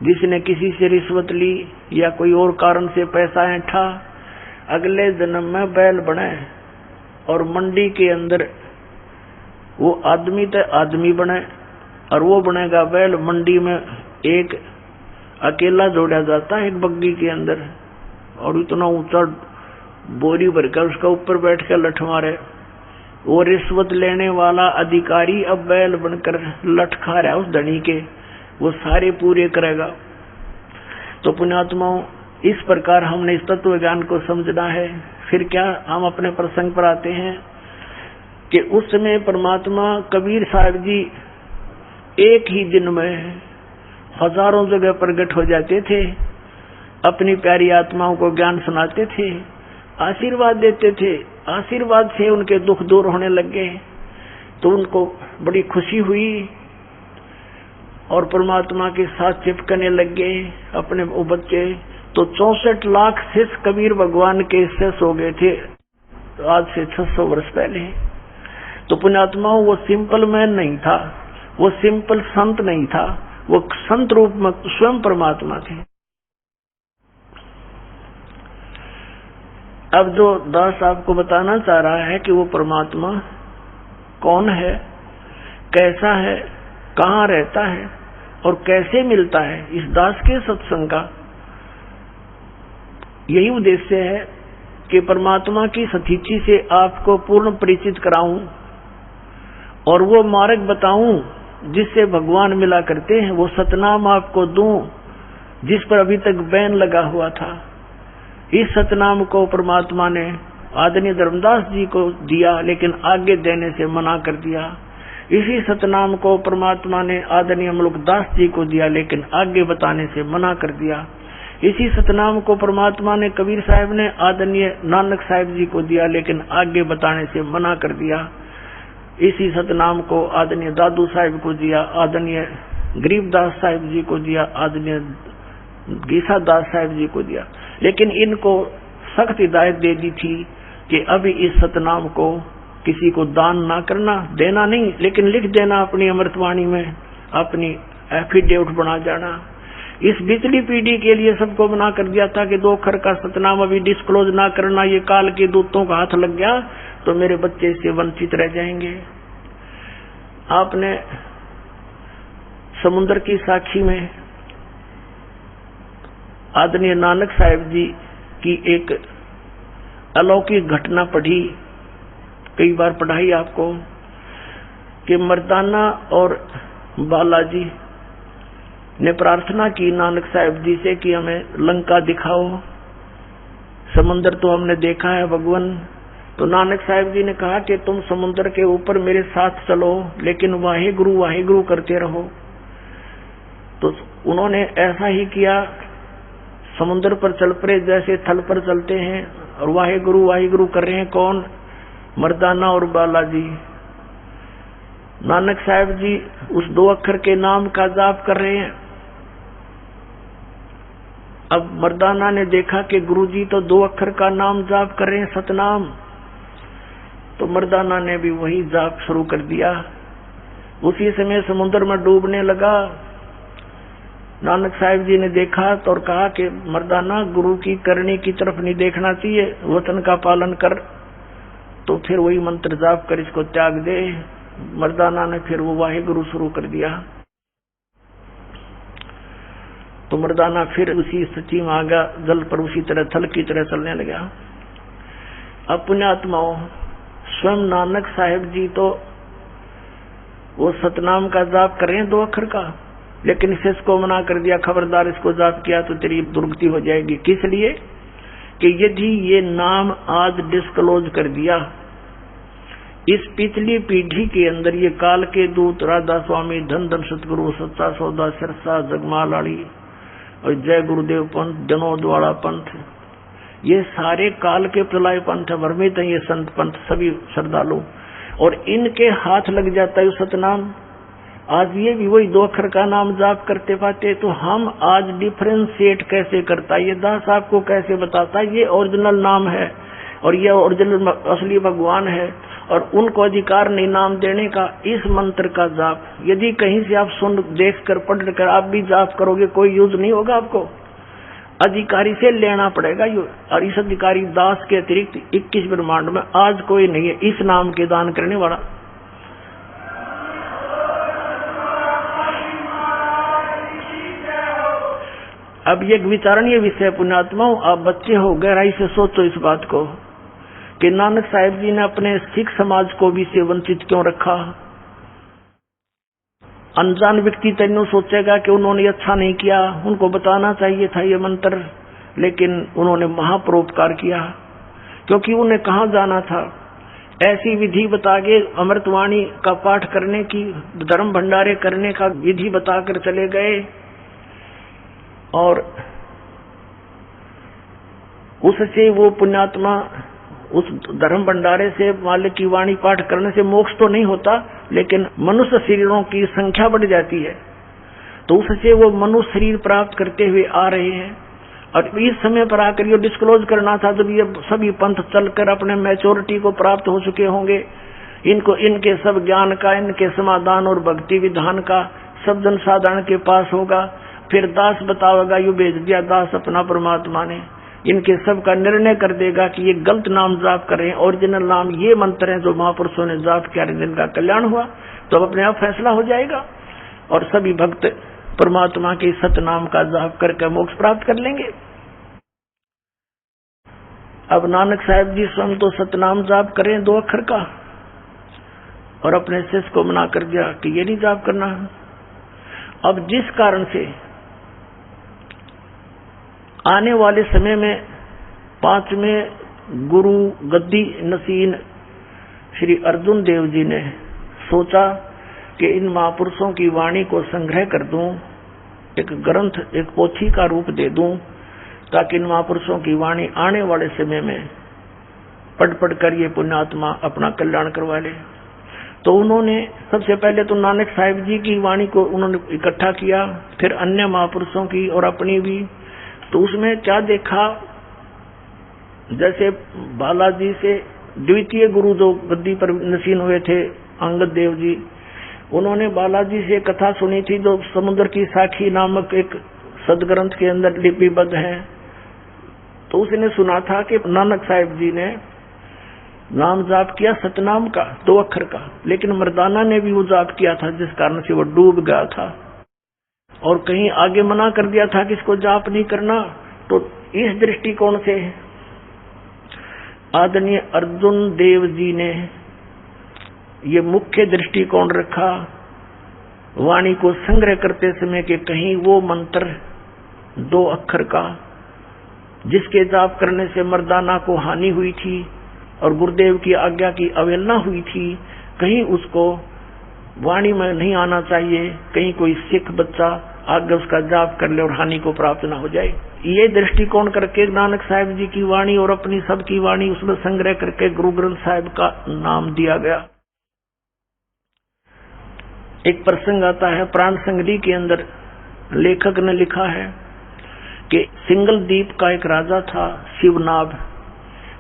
जिसने किसी से रिश्वत ली या कोई और कारण से पैसा ऐंठा, अगले जन्म में बैल बने और मंडी के अंदर वो आदमी तो आदमी बने और वो बनेगा बैल। मंडी में एक अकेला जोड़ा जाता है एक बग्गी के अंदर, और इतना ऊंचा बोरी भरकर उसका ऊपर बैठ कर लठ मारे। वो रिश्वत लेने वाला अधिकारी अब बैल बनकर लठ खा रहा है उस धनी के, वो सारे पूरे करेगा। तो पुण्यात्माओं, इस प्रकार हमने इस तत्व ज्ञान को समझना है। फिर क्या, हम अपने प्रसंग पर आते हैं कि उस समय परमात्मा कबीर साहब जी एक ही दिन में हजारों जगह प्रकट हो जाते थे, अपनी प्यारी आत्माओं को ज्ञान सुनाते थे, आशीर्वाद देते थे। आशीर्वाद से उनके दुख दूर होने लगे, तो उनको बड़ी खुशी हुई और परमात्मा के साथ चिपकने लगे अपने वो बच्चे। तो 64 लाख शिष्य कबीर भगवान के शिष्य हो गए थे आज से 600 वर्ष पहले। तो पुण्यात्माओं, वो सिंपल मैन नहीं था, वो सिंपल संत नहीं था, वो संत रूप में स्वयं परमात्मा थे। अब जो दास आपको बताना चाह रहा है कि वो परमात्मा कौन है, कैसा है, कहाँ रहता है और कैसे मिलता है, इस दास के सत्संग का यही उद्देश्य है कि परमात्मा की सतीची से आपको पूर्ण परिचित कराऊं और वो मार्ग बताऊं जिससे भगवान मिला करते हैं, वो सतनाम आपको दूं जिस पर अभी तक बैन लगा हुआ था। इस सतनाम को परमात्मा ने आदरणीय धर्मदास जी को दिया, लेकिन आगे देने से मना कर दिया। इसी सतनाम को परमात्मा ने आदरणीय मुल्कदास जी को दिया, लेकिन आगे बताने से मना कर दिया। इसी सतनाम को परमात्मा ने कबीर साहब ने आदरणीय नानक साहब जी को दिया, लेकिन आगे बताने से मना कर दिया। इसी सतनाम को आदरणीय दादू साहब को दिया, आदरणीय गरीबदास साहब जी को दिया, आदरणीय गीसा दास साहब जी को दिया, लेकिन इनको सख्त हिदायत दे दी थी कि अभी इस सतनाम को किसी को दान ना करना, देना नहीं, लेकिन लिख देना अपनी अमृतवाणी में, अपनी एफिडेविट बना जाना। इस बिचली पीढ़ी के लिए सबको मना कर दिया था कि 2 अक्षर का सतनाम अभी डिस्क्लोज ना करना, ये काल के दूतों का हाथ लग गया तो मेरे बच्चे इससे वंचित रह जाएंगे। आपने समुद्र की साक्षी में आदरणीय नानक साहब जी की एक अलौकिक घटना पढ़ी, कई बार पढ़ाई आपको, कि मर्दाना और बालाजी ने प्रार्थना की नानक साहब जी से कि हमें लंका दिखाओ, समुद्र तो हमने देखा है भगवान। तो नानक साहब जी ने कहा कि तुम समुद्र के ऊपर मेरे साथ चलो, लेकिन वाहे गुरु करते रहो। तो उन्होंने ऐसा ही किया, समुद्र पर चल पड़े जैसे थल पर चलते हैं, और वाहे गुरु कर रहे हैं। कौन? मर्दाना और बालाजी। नानक साहब जी उस 2 अक्षर के नाम का जाप कर रहे हैं। अब मर्दाना ने देखा कि गुरुजी तो 2 अक्षर का नाम जाप कर रहे हैं, सतनाम। तो मर्दाना ने भी वही जाप शुरू कर दिया। उसी समय समुद्र में डूबने लगा। नानक साहब जी ने देखा तो और कहा कि मर्दाना, गुरु की करनी की तरफ नहीं देखना चाहिए, वचन का पालन कर। तो फिर वही मंत्र जाप कर इसको त्याग दे। मर्दाना ने फिर वो वाहे गुरु शुरू कर दिया। तो मर्दाना फिर उसी स्थिति में आ गया, जल पर उसी तरह थल की तरह चलने लगा। अब पुण्यात्माओं, स्वयं नानक साहिब जी तो वो सतनाम का जाप कर रहे हैं 2 अक्षर का, लेकिन इसे इसको मना कर दिया, खबरदार इसको जाप किया तो तेरी दुर्गति हो जाएगी। किस लिए? कि यदि ये नाम आज डिस्क्लोज कर दिया, इस पिछली पीढ़ी के अंदर ये काल के दूत, राधा स्वामी, धन धन सतगुरु, सच्चा सौदा, सिरसा, जगमालाड़ी और जय गुरुदेव पंथ, जनोद वाला पंथ, ये सारे काल के प्रलय पंथ भ्रमित है, ये संत पंथ सभी श्रद्धालु, और इनके हाथ लग जाता है सतनाम। आज ये भी वही 2 अक्षर का नाम जाप करते पाते, तो हम आज डिफरेंशिएट कैसे करता, ये दास आपको कैसे बताता, ये ओरिजिनल नाम है और ये ओरिजिनल असली भगवान है, और उनको अधिकार नहीं नाम देने का। इस मंत्र का जाप यदि कहीं से आप सुन देख कर पढ़ कर आप भी जाप करोगे, कोई यूज नहीं होगा, आपको अधिकारी से लेना पड़ेगा। और इस अधिकारी दास के अतिरिक्त 21 ब्रह्मांड में आज कोई नहीं है इस नाम के दान करने वाला। अब ये विचारणीय विषय पुण्यात्माओं, आप बच्चे हो, गहराई से सोचो इस बात को कि नानक साहिब जी ने अपने सिख समाज को भी से वंचित क्यों रखा। अनजान व्यक्ति तैਨੂੰ सोचेगा कि उन्होंने अच्छा नहीं किया, उनको बताना चाहिए था ये मंत्र, लेकिन उन्होंने महापरोपकार किया, क्योंकि उन्हें कहाँ जाना था। ऐसी विधि बता के अमृतवाणी का पाठ करने की, धर्म भंडारे करने का विधि बताकर चले गए, और उससे वो पुण्यात्मा उस धर्म भंडारे से मालिक की वाणी पाठ करने से मोक्ष तो नहीं होता, लेकिन मनुष्य शरीरों की संख्या बढ़ जाती है, तो उससे वो मनुष्य शरीर प्राप्त करते हुए आ रहे हैं। और इस समय पर आकर ये डिस्क्लोज करना था जब ये सभी पंथ चलकर अपने मैच्योरिटी को प्राप्त हो चुके होंगे, इनको इनके सब ज्ञान का, इनके समाधान और भक्ति विधान का सब जन साधारण के पास होगा। फिर दास बतावेगा, यू भेज दिया दास अपना परमात्मा ने, इनके सब का निर्णय कर देगा कि ये गलत नाम जाप कर रहे हैं, ओरिजिनल नाम ये मंत्र हैं जो महापुरुषों ने जाप किया, जिनका कल्याण हुआ, तो अब अपने आप फैसला हो जाएगा और सभी भक्त परमात्मा के सतनाम का जाप करके मोक्ष प्राप्त कर लेंगे। अब नानक साहिब जी स्वयं तो सतनाम जाप करें 2 अक्षर का, और अपने शिष्य को मना कर दिया कि ये नहीं जाप करना। अब जिस कारण से आने वाले समय में 5वें गुरु गद्दी नसीन श्री अर्जुन देव जी ने सोचा कि इन महापुरुषों की वाणी को संग्रह कर दूं, एक ग्रंथ, एक पोथी का रूप दे दूं, ताकि इन महापुरुषों की वाणी आने वाले समय में पढ़ पढ़ कर ये पुण्यात्मा अपना कल्याण करवा ले। तो उन्होंने सबसे पहले तो नानक साहिब जी की वाणी को उन्होंने इकट्ठा किया, फिर अन्य महापुरुषों की और अपनी भी। तो उसमें क्या देखा, जैसे बालाजी से द्वितीय गुरु जो गद्दी पर नसीन हुए थे अंगद देव जी, उन्होंने बालाजी से कथा सुनी थी जो समुद्र की साखी नामक एक सदग्रंथ के अंदर लिपिबद्ध है। तो उसने सुना था कि नानक साहिब जी ने नाम जाप किया सतनाम का 2 अक्षर का, लेकिन मर्दाना ने भी वो जाप किया था, जिस कारण से वो डूब गया था और कहीं आगे मना कर दिया था कि इसको जाप नहीं करना। तो इस दृष्टिकोण से आदरणीय अर्जुन देव जी ने ये मुख्य दृष्टिकोण रखा वाणी को संग्रह करते समय कि कहीं वो मंत्र 2 अक्षर का जिसके जाप करने से मर्दाना को हानि हुई थी और गुरुदेव की आज्ञा की अवहेलना हुई थी, कहीं उसको वाणी में नहीं आना चाहिए, कहीं कोई सिख बच्चा आगे उसका जाप कर ले और हानि को प्राप्त न हो जाए। ये दृष्टिकोण करके नानक साहिब जी की वाणी और अपनी सबकी वाणी उसमें संग्रह करके गुरु ग्रंथ साहिब का नाम दिया गया। एक प्रसंग आता है प्राण संगली के अंदर, लेखक ने लिखा है कि सिंगल द्वीप का एक राजा था शिवनाभ,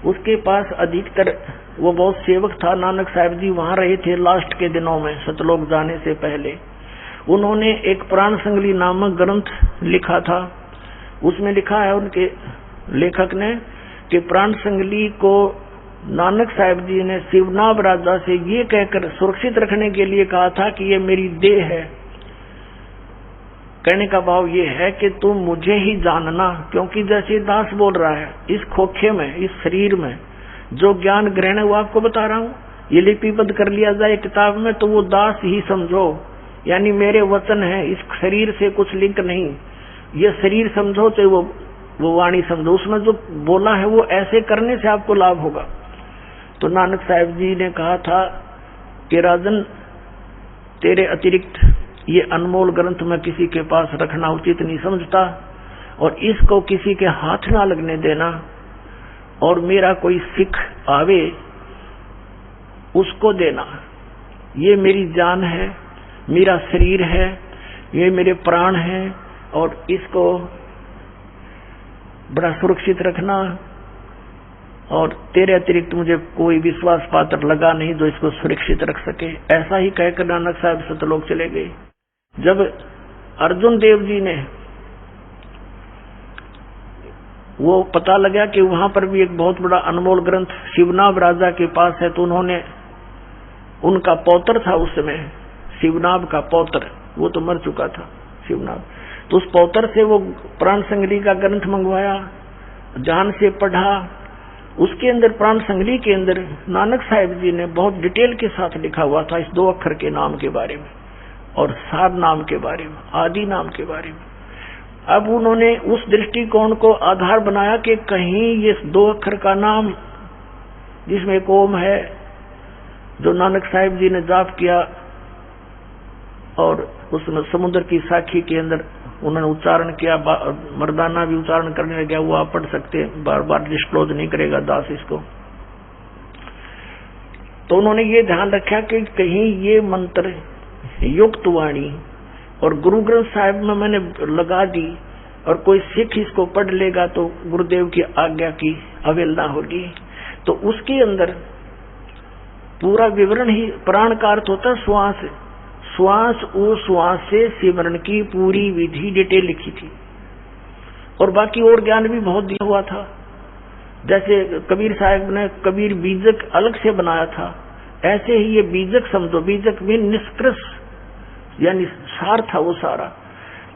उसके पास अधिकतर वो बहुत सेवक था। नानक साहिब जी वहां रहे थे लास्ट के दिनों में, सतलोक जाने से पहले। उन्होंने एक प्राण संगली नामक ग्रंथ लिखा था, उसमें लिखा है उनके लेखक ने कि प्राण संगली को नानक साहिब जी ने शिवनाभ राजा से ये कहकर सुरक्षित रखने के लिए कहा था कि ये मेरी देह है, कहने का भाव ये है कि तुम मुझे ही जानना, क्योंकि जैसे दास बोल रहा है, इस खोखे में, इस शरीर में जो ज्ञान ग्रहण है वो आपको बता रहा हूँ, ये लिपिबद्ध कर लिया जाए किताब में तो वो दास ही समझो, यानी मेरे वचन है, इस शरीर से कुछ लिंक नहीं। ये शरीर समझो चाहे वो वाणी समझो, उसमें जो बोला है वो ऐसे करने से आपको लाभ होगा। तो नानक साहब जी ने कहा था कि राजन, तेरे अतिरिक्त ये अनमोल ग्रंथ मैं किसी के पास रखना उचित नहीं समझता, और इसको किसी के हाथ ना लगने देना, और मेरा कोई सिख आवे उसको देना। ये मेरी जान है, मेरा शरीर है, ये मेरे प्राण है, और इसको बड़ा सुरक्षित रखना, और तेरे अतिरिक्त मुझे कोई विश्वास पात्र लगा नहीं जो इसको सुरक्षित रख सके। ऐसा ही कहकर नानक साहब सतलोक चले गए। जब अर्जुन देव जी ने वो पता लगा कि वहां पर भी एक बहुत बड़ा अनमोल ग्रंथ शिवनाभ राजा के पास है, तो उन्होंने, उनका पौत्र था उस समय, शिवनाभ का पौत्र, वो तो मर चुका था शिवनाभ, तो उस पौत्र से वो प्राण संगली का ग्रंथ मंगवाया, ध्यान से पढ़ा। उसके अंदर, प्राण संगली के अंदर नानक साहिब जी ने बहुत डिटेल के साथ लिखा हुआ था इस 2 अक्षर के नाम के बारे में, और सार नाम के बारे में, आदि नाम के बारे में। अब उन्होंने उस दृष्टिकोण को आधार बनाया कि कहीं ये 2 अक्षर का नाम, जिसमें एक ओम है, जो नानक साहिब जी ने जाप किया, और उसमें समुद्र की साखी के अंदर उन्होंने उच्चारण किया, मर्दाना भी उच्चारण करने लग गया, वो आप पढ़ सकते हैं, बार बार डिस्क्लोज नहीं करेगा दास इसको। तो उन्होंने ये ध्यान रखा कि कहीं ये मंत्र युक्त वाणी और गुरु ग्रंथ साहिब में मैंने लगा दी, और कोई सिख इसको पढ़ लेगा तो गुरुदेव की आज्ञा की अवहेलना होगी। तो उसके अंदर पूरा विवरण ही, प्राण का अर्थ होता है श्वास, श्वास श्वास से सिमरन की पूरी विधि डिटेल लिखी थी, और बाकी और ज्ञान भी बहुत दिया हुआ था। जैसे कबीर साहब ने कबीर बीजक अलग से बनाया था, ऐसे ही ये बीजक समझो, बीजक भी निष्कृष यानी सार था वो सारा।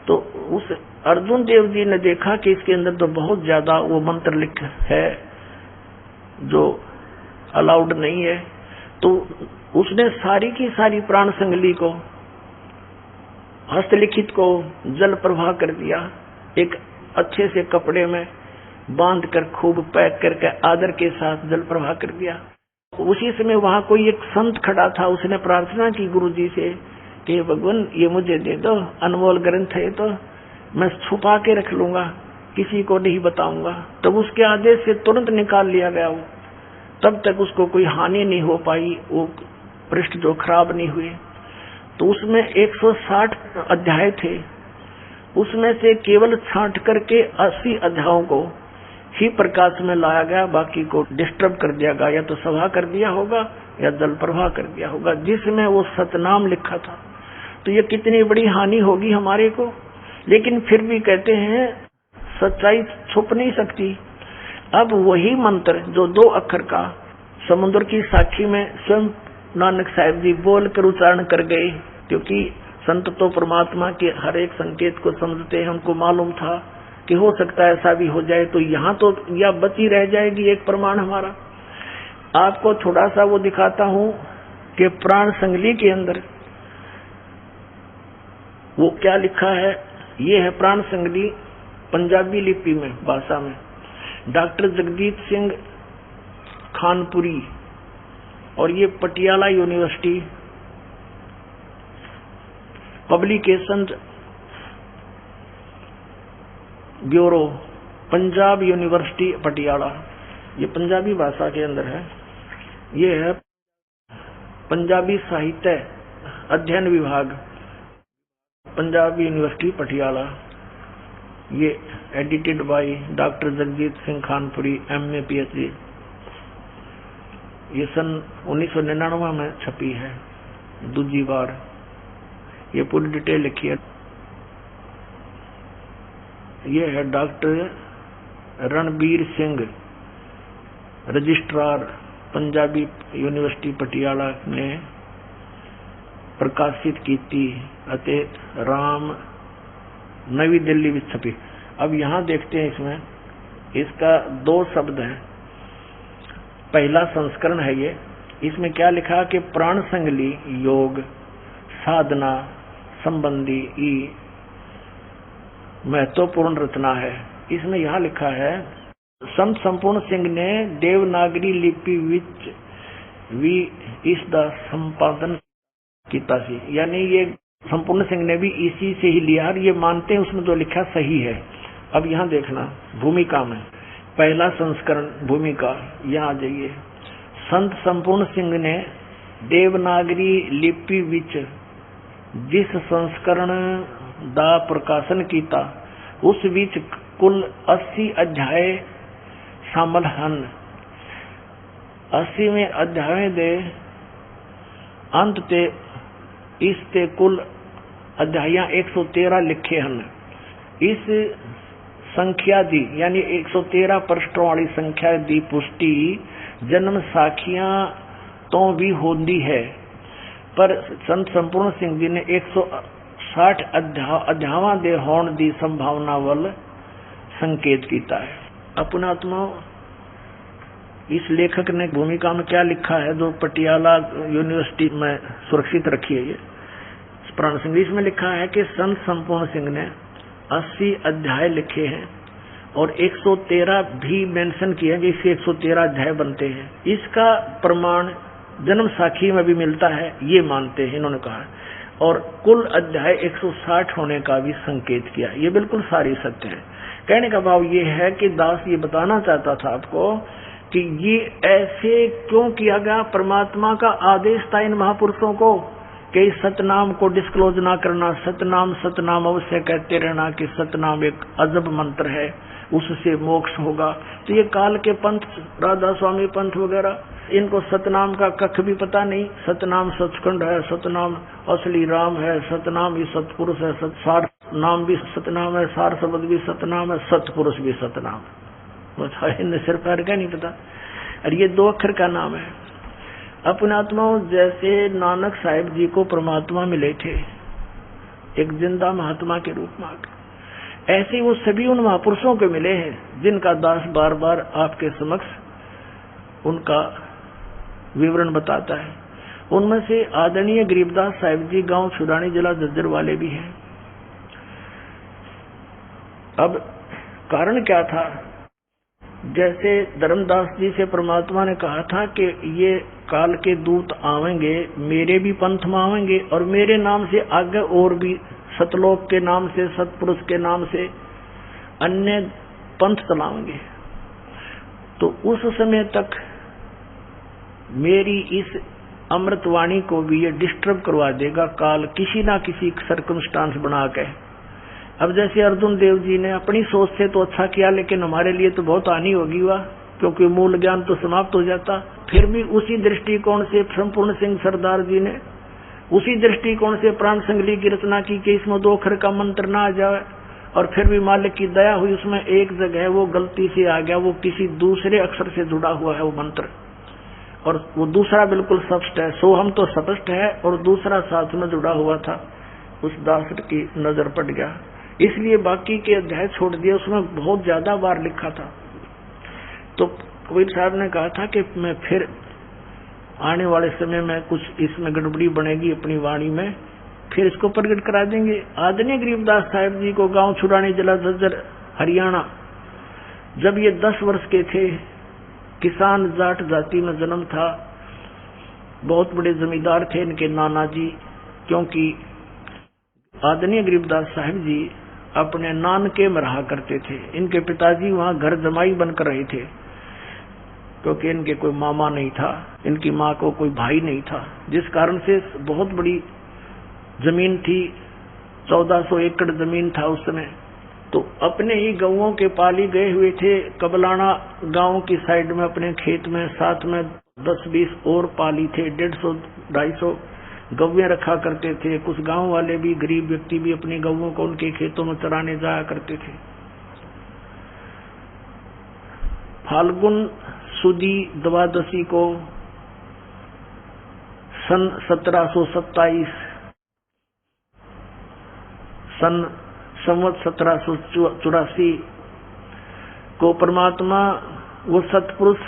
तो उस अर्जुन देव जी ने देखा कि इसके अंदर तो बहुत ज्यादा वो मंत्र लिख है जो अलाउड नहीं है, तो उसने सारी की सारी प्राण संगली को, हस्तलिखित को जल प्रवाह कर दिया, एक अच्छे से कपड़े में बांध कर खूब पैक करके आदर के साथ जल प्रवाह कर दिया। उसी समय वहां कोई एक संत खड़ा था, उसने प्रार्थना की गुरु जी से कि भगवान ये मुझे दे दो, अनमोल ग्रंथ है तो मैं छुपा के रख लूंगा, किसी को नहीं बताऊंगा। तब उसके आदेश से तुरंत निकाल लिया गया वो, तब तक उसको कोई हानि नहीं हो पाई, वो पृष्ठ जो खराब नहीं हुए। तो उसमें 160 अध्याय थे, उसमें से केवल छांट करके 80 अध्यायों को ही प्रकाश में लाया गया, बाकी को डिस्टर्ब कर दिया गया, या तो सभा कर दिया होगा या जल प्रवाह कर दिया होगा, जिसमें वो सतनाम लिखा था। तो ये कितनी बड़ी हानि होगी हमारे को, लेकिन फिर भी कहते हैं सच्चाई छुप नहीं सकती। अब वही मंत्र जो 2 अक्षर का समुद्र की साखी में स्वयं नानक साहिब जी बोल कर उच्चारण कर गए, क्योंकि संत तो परमात्मा के हर एक संकेत को समझते हैं, उनको मालूम था कि हो सकता है ऐसा भी हो जाए, तो यहाँ तो या बची रह जाएगी एक प्रमाण हमारा। आपको थोड़ा सा वो दिखाता हूँ कि प्राण संगली के अंदर वो क्या लिखा है। ये है प्राण संगली पंजाबी लिपि में, भाषा में, डॉक्टर जगजीत सिंह खानपुरी, और ये Patiala university publication bureau, Punjab university Patiala, ये पंजाबी भाषा के अंदर है। ये है पंजाबी साहित्य अध्ययन विभाग, पंजाब यूनिवर्सिटी पटियाला। ये edited by doctor Jagjit Singh Khanpuri, MA PhD। ये सन 1999 में छपी है दूसरी बार। ये पूरी डिटेल लिखी है। ये है doctor Ranbir Singh, registrar, Punjabi university Patiala ने प्रकाशित की थी। ਅਤੇ राम नवी दिल्ली में छपी। अब यहाँ देखते हैं, इसमें इसका 2 शब्द है, पहला संस्करण है ये। इसमें क्या लिखा कि प्राण संगली योग साधना संबंधी महत्वपूर्ण रचना है। इसमें यहाँ लिखा है, संत संपूर्ण सिंह ने देवनागरी लिपि विच भी इसका संपादन किया सी, यानी ये संपूर्ण सिंह ने भी इसी से ही लिया, ये मानते हैं उसमें जो लिखा सही है। अब यहाँ देखना भूमिका में पहला संस्करण भूमिका, यहाँ आ जाइए। संत संपूर्ण सिंह ने देवनागरी लिपि विच जिस संस्करण दा प्रकाशन किया उस विच कुल 80 अध्याय शामिल हैं। 80वें अध्याय दे अंत ते इस ते कुल अध्याय 113 लिखे हैं। इस संख्या दी यानी 113 पृष्ठों वाली संख्या दी पुष्टि जन्म साखियां तो भी होती है, पर संत संपूर्ण सिंह जी ने 160 अध्यावां दे होने दी संभावना वाल संकेत किया है। अपना आत्मा इस लेखक ने भूमिका में क्या लिखा है, जो पटियाला यूनिवर्सिटी में सुरक्षित रखी है ये प्राण सिंह। इसमें लिखा है कि संत संपूर्ण सिंह ने 80 अध्याय लिखे हैं और 113 भी मेंशन किए हैं, जिससे 113 अध्याय बनते हैं। इसका प्रमाण जन्म साखी में भी मिलता है, ये मानते हैं इन्होंने कहा। और कुल अध्याय 160 होने का भी संकेत किया। ये बिल्कुल सारी सत्य है। कहने का भाव ये है कि दास ये बताना चाहता था आपको कि ये ऐसे क्यों किया गया। परमात्मा का आदेश था इन महापुरुषों को कि सतनाम को डिस्क्लोज ना करना, सतनाम सतनाम अवश्य कहते रहना कि सतनाम एक अजब मंत्र है, उससे मोक्ष होगा। तो ये काल के पंथ, राधा स्वामी पंथ वगैरह, इनको सतनाम का कख भी पता नहीं। सतनाम सचखंड है, सतनाम असली राम है, सतनाम ही सतपुरुष है, सार नाम भी सतनाम है, सार शब्द भी सतनाम है, सतपुरुष भी सतनाम है। इन्हें सिर पैर का नहीं पता। और ये 2 अक्षर का नाम है। अपने आत्माओं जैसे नानक साहिब जी को परमात्मा मिले थे एक जिंदा महात्मा के रूप में, ऐसे वो सभी उन महापुरुषों को मिले हैं जिनका दास बार बार आपके समक्ष उनका विवरण बताता है। उनमें से आदरणीय गरीबदास साहिब जी गांव छुड़ानी जिला झज्जर वाले भी हैं। अब कारण क्या था, जैसे धर्मदास जी से परमात्मा ने कहा था कि ये काल के दूत आवेंगे, मेरे भी पंथ में आवेंगे और मेरे नाम से आगे और भी सतलोक के नाम से, सतपुरुष के नाम से अन्य पंथ चलाएंगे। तो उस समय तक मेरी इस अमृतवाणी को भी ये डिस्टर्ब करवा देगा काल, किसी ना किसी सर्कमस्टांस बना के। अब जैसे अर्जुन देव जी ने अपनी सोच से तो अच्छा किया, लेकिन हमारे लिए तो बहुत हानि होगी वह, क्योंकि मूल ज्ञान तो समाप्त हो जाता। फिर भी उसी दृष्टिकोण से संपूर्ण सिंह सरदार जी ने उसी दृष्टिकोण से प्राण संगली की रचना की कि इसमें 2 अक्षर का मंत्र ना आ जाए। और फिर भी मालिक की दया हुई, उसमें एक जगह वो गलती से आ गया, वो किसी दूसरे अक्षर से जुड़ा हुआ है वो मंत्र, और वो दूसरा बिल्कुल स्पष्ट है। सोहम तो स्पष्ट है और दूसरा साथ में जुड़ा हुआ था, उस दास की नजर पड़ गया, इसलिए बाकी के अध्याय छोड़ दिए। उसमें बहुत ज्यादा बार लिखा था। तो कबीर साहब ने कहा था कि मैं फिर आने वाले समय में कुछ इसमें गड़बड़ी बनेगी अपनी वाणी में, फिर इसको प्रकट करा देंगे। आदरणीय गरीबदास साहिब जी को गांव छुड़ानी जिला झज्जर हरियाणा, जब ये 10 वर्ष के थे, किसान जाट जाति में जन्म था। बहुत बड़े जमींदार थे इनके नाना जी, क्योंकि आदरणीय गरीबदास साहिब जी अपने नानके में रहा करते थे। इनके पिताजी वहां घर जमाई बनकर रहे थे, क्योंकि इनके कोई मामा नहीं था, इनकी माँ को कोई भाई नहीं था, जिस कारण से बहुत बड़ी जमीन थी, 1400 एकड़ जमीन था उस समय। तो अपने ही गौओं के पाली गए हुए थे। कबलाना गांव की साइड में अपने खेत में, साथ में 10-20 और पाली थे, 150-250 गौवें रखा करते थे। कुछ गांव वाले भी, गरीब व्यक्ति भी अपनी गौओं को उनके खेतों में चराने जाया करते थे। फाल्गुन सुदी द्वादशी को सन 1727, सन संवत 1784 को परमात्मा वो सतपुरुष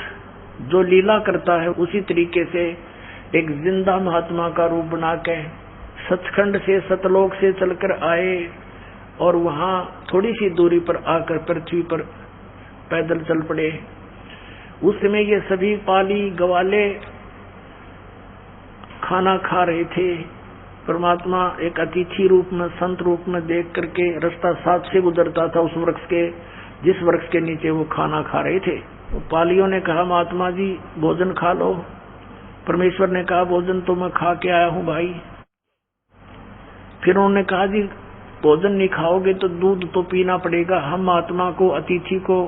जो लीला करता है उसी तरीके से एक जिंदा महात्मा का रूप बना के सचखंड से सतलोक से चलकर आए और वहां थोड़ी सी दूरी पर आकर पृथ्वी पर पैदल चल पड़े। उस समय ये सभी पाली गवाले खाना खा रहे थे। परमात्मा एक अतिथि रूप में संत रूप में देख करके रास्ता साथ से गुजरता था उस वृक्ष के जिस वृक्ष के नीचे वो खाना खा रहे थे। तो पालियों ने कहा महात्मा जी भोजन खा लो। परमेश्वर ने कहा भोजन तो मैं खा के आया हूं भाई। फिर उन्होंने कहा जी भोजन नहीं खाओगे तो दूध तो पीना पड़ेगा। हम महात्मा को अतिथि को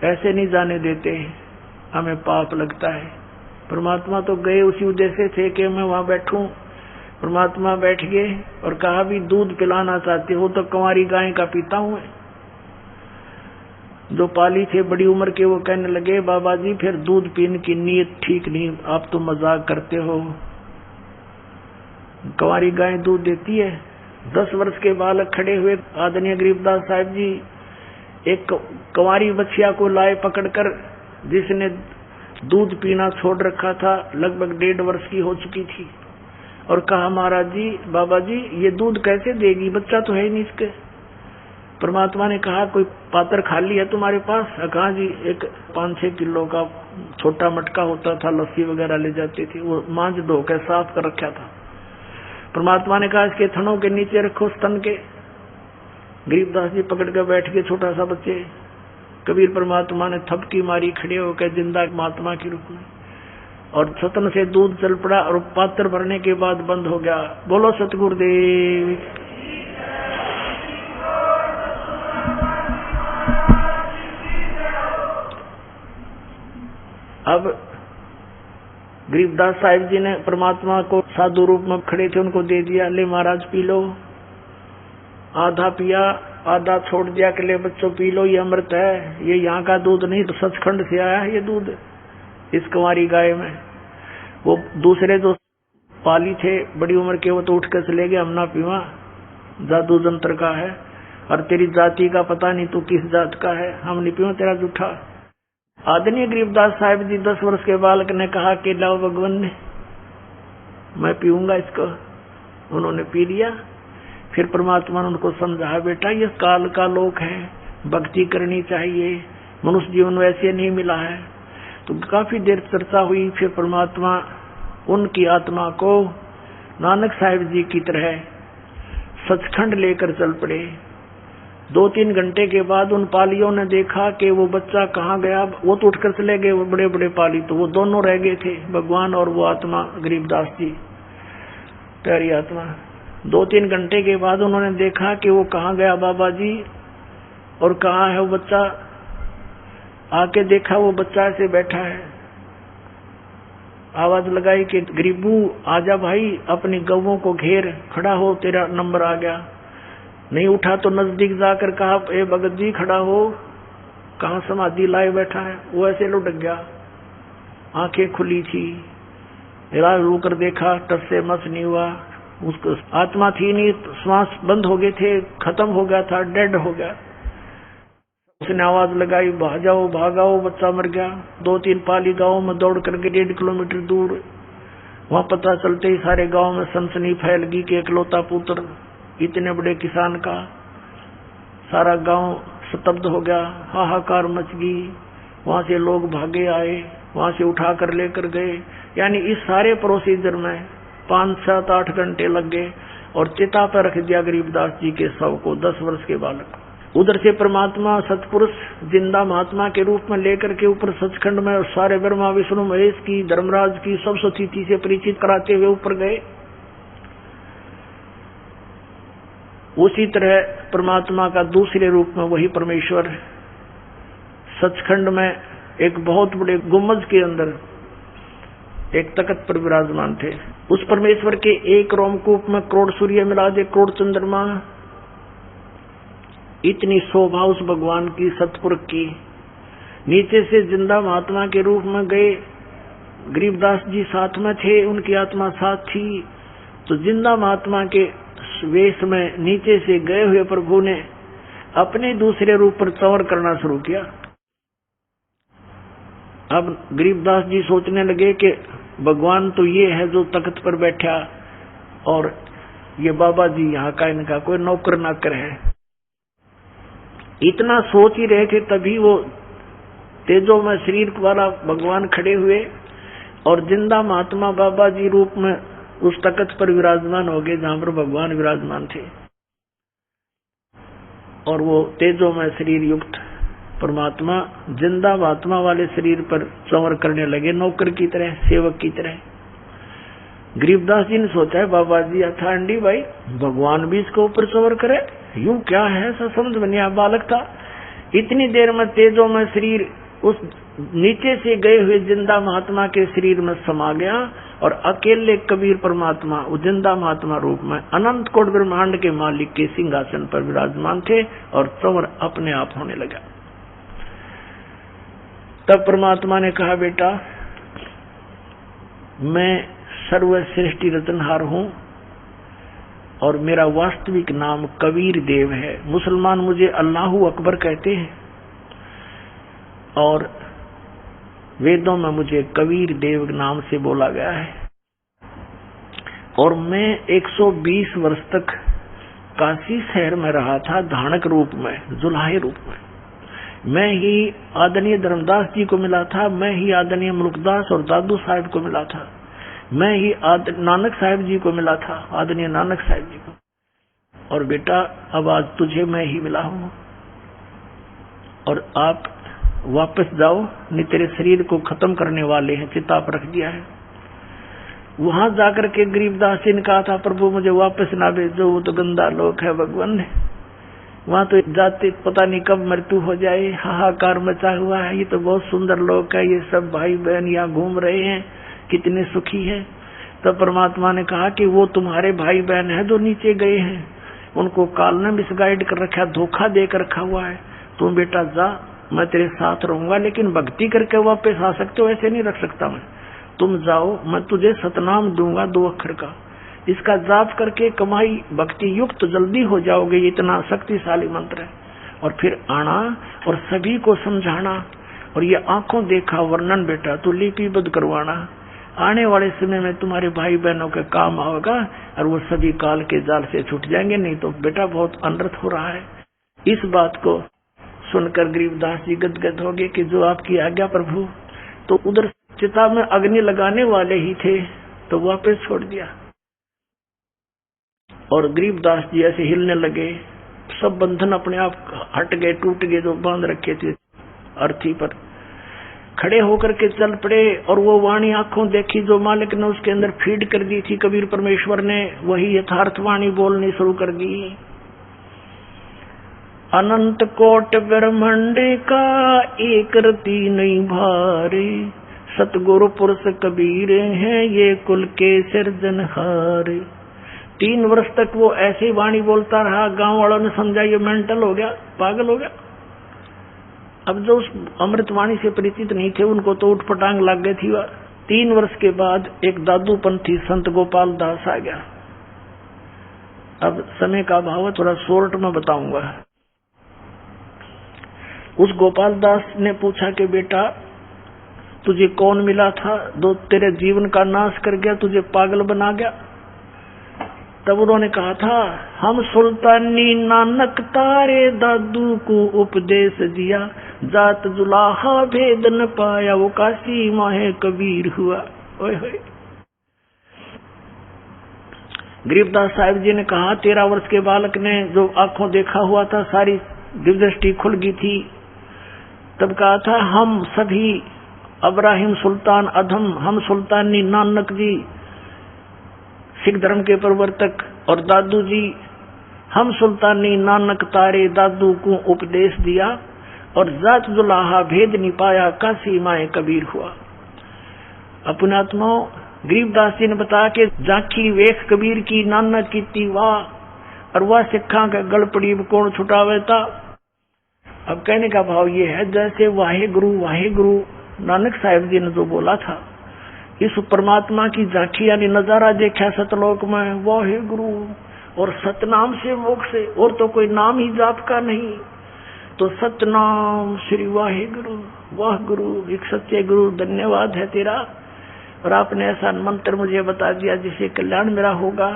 ऐसे नहीं जाने देते, हमें पाप लगता है। परमात्मा तो गए उसी उद्देश्य थे कि मैं वहां बैठूं। परमात्मा बैठ गए और कहा भी दूध पिलाना चाहते हो तो कुंवारी गाय का पीता हूं। जो पाली थे बड़ी उम्र के वो कहने लगे बाबा जी फिर दूध पीने की नीयत ठीक नहीं, आप तो मजाक करते हो। कुंवारी गाय दूध देती है। 10 वर्ष के बालक खड़े हुए आदरणीय गरीबदास साहिब जी एक कुंवारी बछिया को लाए पकड़कर, जिसने दूध पीना छोड़ रखा था, लगभग 1.5 वर्ष की हो चुकी थी, और कहा महाराज जी बाबा जी ये दूध कैसे देगी, बच्चा तो है ही नहीं इसके। परमात्मा ने कहा कोई पात्र खाली है तुम्हारे पास? कहा जी एक 5-6 किलो का छोटा मटका होता था, लस्सी वगैरह ले जाती थी, वो मांझ धो के साफ कर रखा था। परमात्मा ने कहा इसके थनों के नीचे रखो स्तन के। गरीबदास जी पकड़ कर बैठ गए छोटा सा बच्चे। कबीर परमात्मा ने थपकी मारी खड़े होकर जिंदा महात्मा के रूप में, और सतन से दूध चल पड़ा और पात्र भरने के बाद बंद हो गया। बोलो सतगुरुदेव। अब गरीबदास साहिब जी ने परमात्मा को साधु रूप में खड़े थे उनको दे दिया, ले महाराज पी लो। आधा पिया, आधा छोड़ दिया कि ले बच्चों पी लो, ये अमृत है, ये यहाँ का दूध नहीं तो सचखंड से आया है ये दूध इस कुंवारी गाय में। वो दूसरे जो पाली थे बड़ी उम्र के वो तो उठ कर चले गए, हम ना पीवा, जादू जंत्र का है और तेरी जाति का पता नहीं तू किस जात का है, हम नहीं पीवा तेरा जूठा। आदरणीय गरीबदास साहिब जी 10 वर्ष के बालक ने कहा कि लाओ भगवान ने मैं पीऊंगा इसको। उन्होंने पी लिया। फिर परमात्मा ने उनको समझाया बेटा ये काल का लोक है, भक्ति करनी चाहिए, मनुष्य जीवन वैसे नहीं मिला है। तो काफी देर चर्चा हुई। फिर परमात्मा उनकी आत्मा को नानक साहिब जी की तरह सचखंड लेकर चल पड़े। 2-3 घंटे के बाद उन पालियों ने देखा कि वो बच्चा कहाँ गया। वो तो उठकर चले गए, वो बड़े बड़े पाली, तो वो दोनों रह गए थे, भगवान और वो आत्मा गरीबदास जी प्यारी आत्मा। 2-3 घंटे के बाद उन्होंने देखा कि वो कहाँ गया बाबा जी और कहाँ है वो बच्चा। आके देखा वो बच्चा ऐसे बैठा है। आवाज लगाई कि गरीबू आजा भाई, अपनी गौवों को घेर, खड़ा हो, तेरा नंबर आ गया। नहीं उठा तो नजदीक जाकर कहा ए भगत जी खड़ा हो, कहाँ समाधि लाए बैठा है। वो ऐसे लुढ़क गया, आंखें खुली थी, रुकर देखा, टस से मस नहीं हुआ, उसको आत्मा थी नहीं, श्वास बंद हो गए थे, खत्म हो गया था, डेड हो गया। उसने आवाज लगाई भाजाओ भागाओ, बच्चा मर गया। 2-3 पाली गांव में दौड़ करके 1.5 किलोमीटर दूर, वहां पता चलते ही सारे गांव में सनसनी फैल गई कि इकलौता पुत्र इतने बड़े किसान का। सारा गांव स्तब्ध हो गया, हाहाकार मच गई। वहां से लोग भागे आए, वहां से उठा कर लेकर गए। यानी इस सारे प्रोसीजर में 5-7-8 घंटे लग गए और चिता पर रख दिया गरीबदास जी के शव को, 10 वर्ष के बालक। उधर से परमात्मा सतपुरुष जिंदा महात्मा के रूप में लेकर के ऊपर सचखंड में सारे ब्रह्मा विष्णु महेश की, धर्मराज की सब सतीथि से परिचित कराते हुए ऊपर गए। उसी तरह परमात्मा का दूसरे रूप में वही परमेश्वर सचखंड में एक बहुत बड़े गुम्बद के अंदर एक तख्त पर विराजमान थे। उस परमेश्वर के एक रोमकूप में करोड़ सूर्य मिला दे, करोड़ चंद्रमा। इतनी शोभा उस भगवान की, सतपुरुष की। नीचे से जिंदा महात्मा के रूप में गए, गरीबदास जी साथ में थे, उनकी आत्मा साथ थी। तो जिंदा महात्मा के उस वेश में नीचे से गए हुए प्रभु ने अपने दूसरे रूप पर चौर करना शुरू किया। अब गरीबदास जी सोचने लगे कि भगवान तो ये है जो तख्त पर बैठा और ये बाबा जी यहाँ का इनका कोई नौकर नाकर है। इतना सोच ही रहे थे तभी वो तेजो में शरीर वाला भगवान खड़े हुए और जिंदा महात्मा बाबा जी रूप में उस तख्त पर विराजमान हो गए जहां पर भगवान विराजमान थे। और वो तेजो में शरीर युक्त परमात्मा जिंदा महात्मा वाले शरीर पर चौर करने लगे, नौकर की तरह, सेवक की तरह। गरीबदास जी ने सोचा है बाबा जी अथांडी भाई भगवान भी इसके ऊपर चौर करे, यूं क्या है, ऐसा समझ में नहीं आया। बालक था, इतनी देर में तेजो में शरीर उस नीचे से गए हुए जिंदा महात्मा के शरीर में समा गया और अकेले कबीर परमात्मा उस जिंदा महात्मा रूप में अनंत कोट ब्रह्मांड के मालिक के सिंहासन पर विराजमान थे और चौर अपने आप होने लगा। तब परमात्मा ने कहा बेटा मैं सर्वश्रेष्ठी रतनहार हूं और मेरा वास्तविक नाम कबीर देव है। मुसलमान मुझे अल्लाहू अकबर कहते हैं और वेदों में मुझे कबीर देव नाम से बोला गया है। और मैं 120 वर्ष तक काशी शहर में रहा था धानक रूप में, जुलाहे रूप में। मैं ही आदरणीय धर्मदास जी को मिला था, मैं ही आदरणीय मुल्कदास और दादू साहब को मिला था, मैं ही नानक साहब जी को मिला था, आदरणीय नानक साहब जी को। और बेटा अब आज तुझे मैं ही मिला हूं और आप वापस जाओ, नहीं तेरे शरीर को खत्म करने वाले हैं, चिता पर रख दिया है। वहां जाकर के गरीबदास जी ने कहा था प्रभु मुझे वापस ना भेजो, वो तो गंदा लोक है भगवान, वहां तो जाते पता नहीं कब मृत्यु हो जाए, हाहाकार मचा हुआ है। ये तो बहुत सुंदर लोक है, ये सब भाई बहन यहाँ घूम रहे हैं, कितने सुखी है। तब परमात्मा ने कहा कि वो तुम्हारे भाई बहन है जो नीचे गए हैं, उनको काल ने मिसगाइड कर रखा, धोखा देकर रखा हुआ है। तुम बेटा जा, मैं तेरे साथ रहूंगा, लेकिन भक्ति करके वापस आ सकते हो, ऐसे नहीं रख सकता मैं। तुम जाओ, मैं तुझे सतनाम दूंगा 2 अक्षर का, इसका जाप करके कमाई भक्ति युक्त जल्दी हो जाओगे, इतना शक्तिशाली मंत्र है। और फिर आना और सभी को समझाना और ये आंखों देखा वर्णन बेटा तू लिपिबद्ध करवाना, आने वाले समय में तुम्हारे भाई बहनों के काम आएगा और वो सभी काल के जाल से छूट जाएंगे। नहीं तो बेटा बहुत अनर्थ हो रहा है। इस बात को सुनकर गरीबदास जी गदगद हो गए कि जो आपकी आज्ञा प्रभु। तो उधर चिता में अग्नि लगाने वाले ही थे तो वापस छोड़ दिया और गरीबदास जी ऐसे हिलने लगे, सब बंधन अपने आप हट गए, टूट गए जो बांध रखे थे अर्थी पर। खड़े होकर के चल पड़े और वो वाणी आंखों देखी जो मालिक ने उसके अंदर फीड कर दी थी कबीर परमेश्वर ने, वही यथार्थ वाणी बोलनी शुरू कर दी। अनंत कोट ब्रह्मांड का एक रति नहीं भारे, सतगुरु पुरुष कबीर हैं ये कुल के सिरजनहार। 3 वर्ष तक वो ऐसे ही वाणी बोलता रहा। गांव वालों ने समझा ये मेंटल हो गया, पागल हो गया। अब जो उस अमृतवाणी से परिचित नहीं थे उनको तो उठपटांग लग गई थी। 3 वर्ष के बाद एक दादूपंथी संत गोपाल दास आ गया। अब समय का अभाव है, थोड़ा शॉर्ट में बताऊंगा। उस गोपाल दास ने पूछा कि बेटा तुझे कौन मिला था जो तेरे जीवन का नाश कर गया, तुझे पागल बना गया? तब उन्होंने कहा था हम सुल्तानी नानक तारे दादू को उपदेश दिया, जात जुलाहा भेद न पाया वो काशी माहे कबीर हुआ। ओए होए। गरीबदास साहिब जी ने कहा 13 वर्ष के बालक ने जो आंखों देखा हुआ था, सारी दिव्यदृष्टि खुल गई थी। तब कहा था हम सभी अब्राहिम सुल्तान अधम, हम सुल्तानी नानक जी सिख धर्म के प्रवर्तक और दादू जी, हम सुल्तानी नानक तारे दादू को उपदेश दिया और जात जुलाहा भेद नहीं पाया काशी माए कबीर हुआ। अपने आत्माओं गरीबदास जी ने बताया कि जाखी वेख कबीर की नानक की तीवा और वह सिखा के गल पड़ी कौन छुटावेता। अब कहने का भाव ये है जैसे वाहे गुरु नानक साहिब जी ने जो बोला था, इस परमात्मा की झांकी यानी नजारा देखा सतलोक में, वाहे गुरु और सतनाम से मोक्ष है, और तो कोई नाम ही जाप का नहीं। तो सतनाम श्री वाहे गुरु, वाह गुरु, एक सच्चे गुरु, धन्यवाद है तेरा, और आपने ऐसा मंत्र मुझे बता दिया जिससे कल्याण मेरा होगा।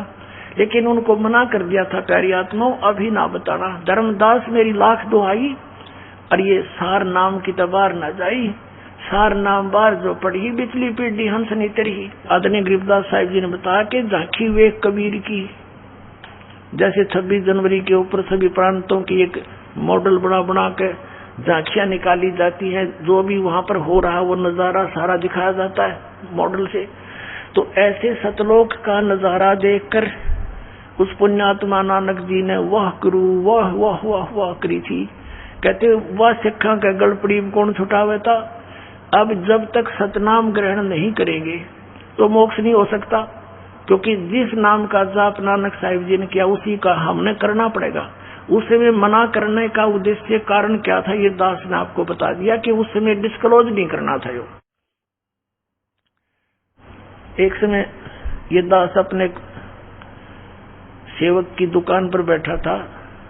लेकिन उनको मना कर दिया था प्यारी आत्माओं, अभी ना बताना। धर्मदास मेरी लाख दुहाई, और ये सार नाम की तबार न जाई, सार नाम बार जो पढ़ी, बिचली पीढ़ी हंस नहीं तरही। आदरणीय गरीबदास साहिब जी ने बताया कि झांकी वे कबीर की, जैसे 26 जनवरी के ऊपर सभी प्रांतों की एक मॉडल बना बना के झांकियां निकाली जाती हैं, जो भी वहां पर हो रहा वो नजारा सारा दिखाया जाता है मॉडल से। तो ऐसे सतलोक का नजारा देखकर उस पुण्यात्मा नानक जी ने वाह गुरु, वाह वाह वाह वाह करी थी। कहते वह सिखा के गलपड़ी कौन छुटावे था। अब जब तक सतनाम ग्रहण नहीं करेंगे तो मोक्ष नहीं हो सकता, क्योंकि जिस नाम का जाप नानक साहिब जी ने किया उसी का हमने करना पड़ेगा। उस समय मना करने का उद्देश्य कारण क्या था, ये दास ने आपको बता दिया कि उस समय डिस्क्लोज नहीं करना था। यो एक समय ये दास अपने सेवक की दुकान पर बैठा था,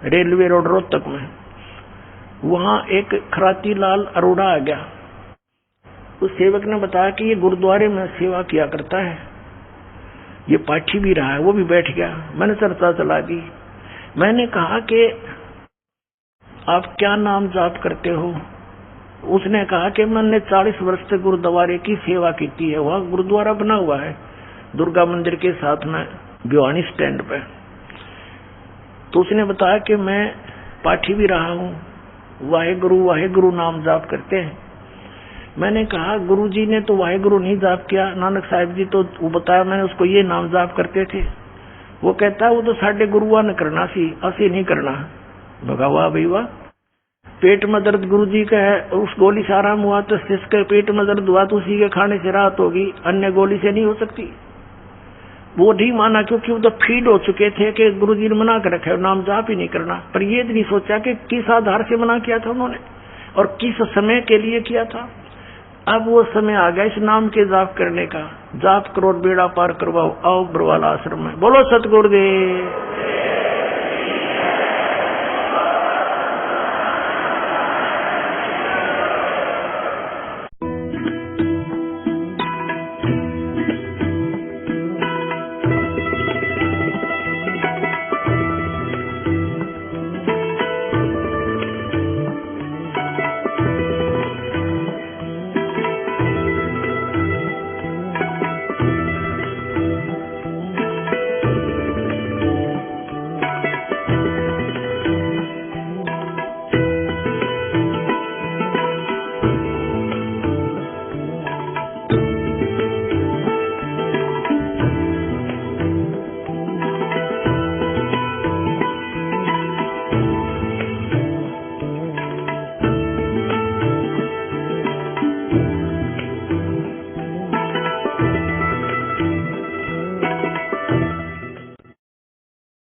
रेलवे रोड रोहतक में। वहां एक खराती लाल अरोड़ा आ गया। उस सेवक ने बताया कि ये गुरुद्वारे में सेवा किया करता है, ये पाठी भी रहा है। वो भी बैठ गया। मैंने चर्चा चला दी। मैंने कहा कि आप क्या नाम जाप करते हो? उसने कहा कि मैंने 40 वर्ष तक गुरुद्वारे की सेवा की है। वहां गुरुद्वारा बना हुआ है दुर्गा मंदिर के साथ में भिवानी स्टैंड पे। तो उसने बताया कि मैं पाठी भी रहा हूं, वाहेगुरु नाम जाप करते हैं। मैंने कहा गुरुजी ने तो वाहेगुरु नहीं जाप किया, नानक साहिब जी तो वो बताया मैंने उसको ये नाम जाप करते थे। वो कहता वो तो साढ़े गुरुआ ने करना सी, असी नहीं करना। भगा वाह भाई वाह। पेट में दर्द गुरुजी का है, उस गोली से आराम हुआ तो जिसके पेट में दर्द हुआ तो उसी के खाने से राहत होगी, अन्य गोली से नहीं हो सकती। वो नहीं माना क्योंकि वो तो फीड हो चुके थे कि गुरुजी ने मना कर रखा है नाम जाप ही नहीं करना। पर ये नहीं सोचा कि किस आधार से मना किया था उन्होंने और किस समय के लिए किया था। अब वो समय आ गया इस नाम के जाप करने का। जाप करो बेड़ा पार करवाओ, आओ बरवाला आश्रम में। बोलो सतगुरुदेव।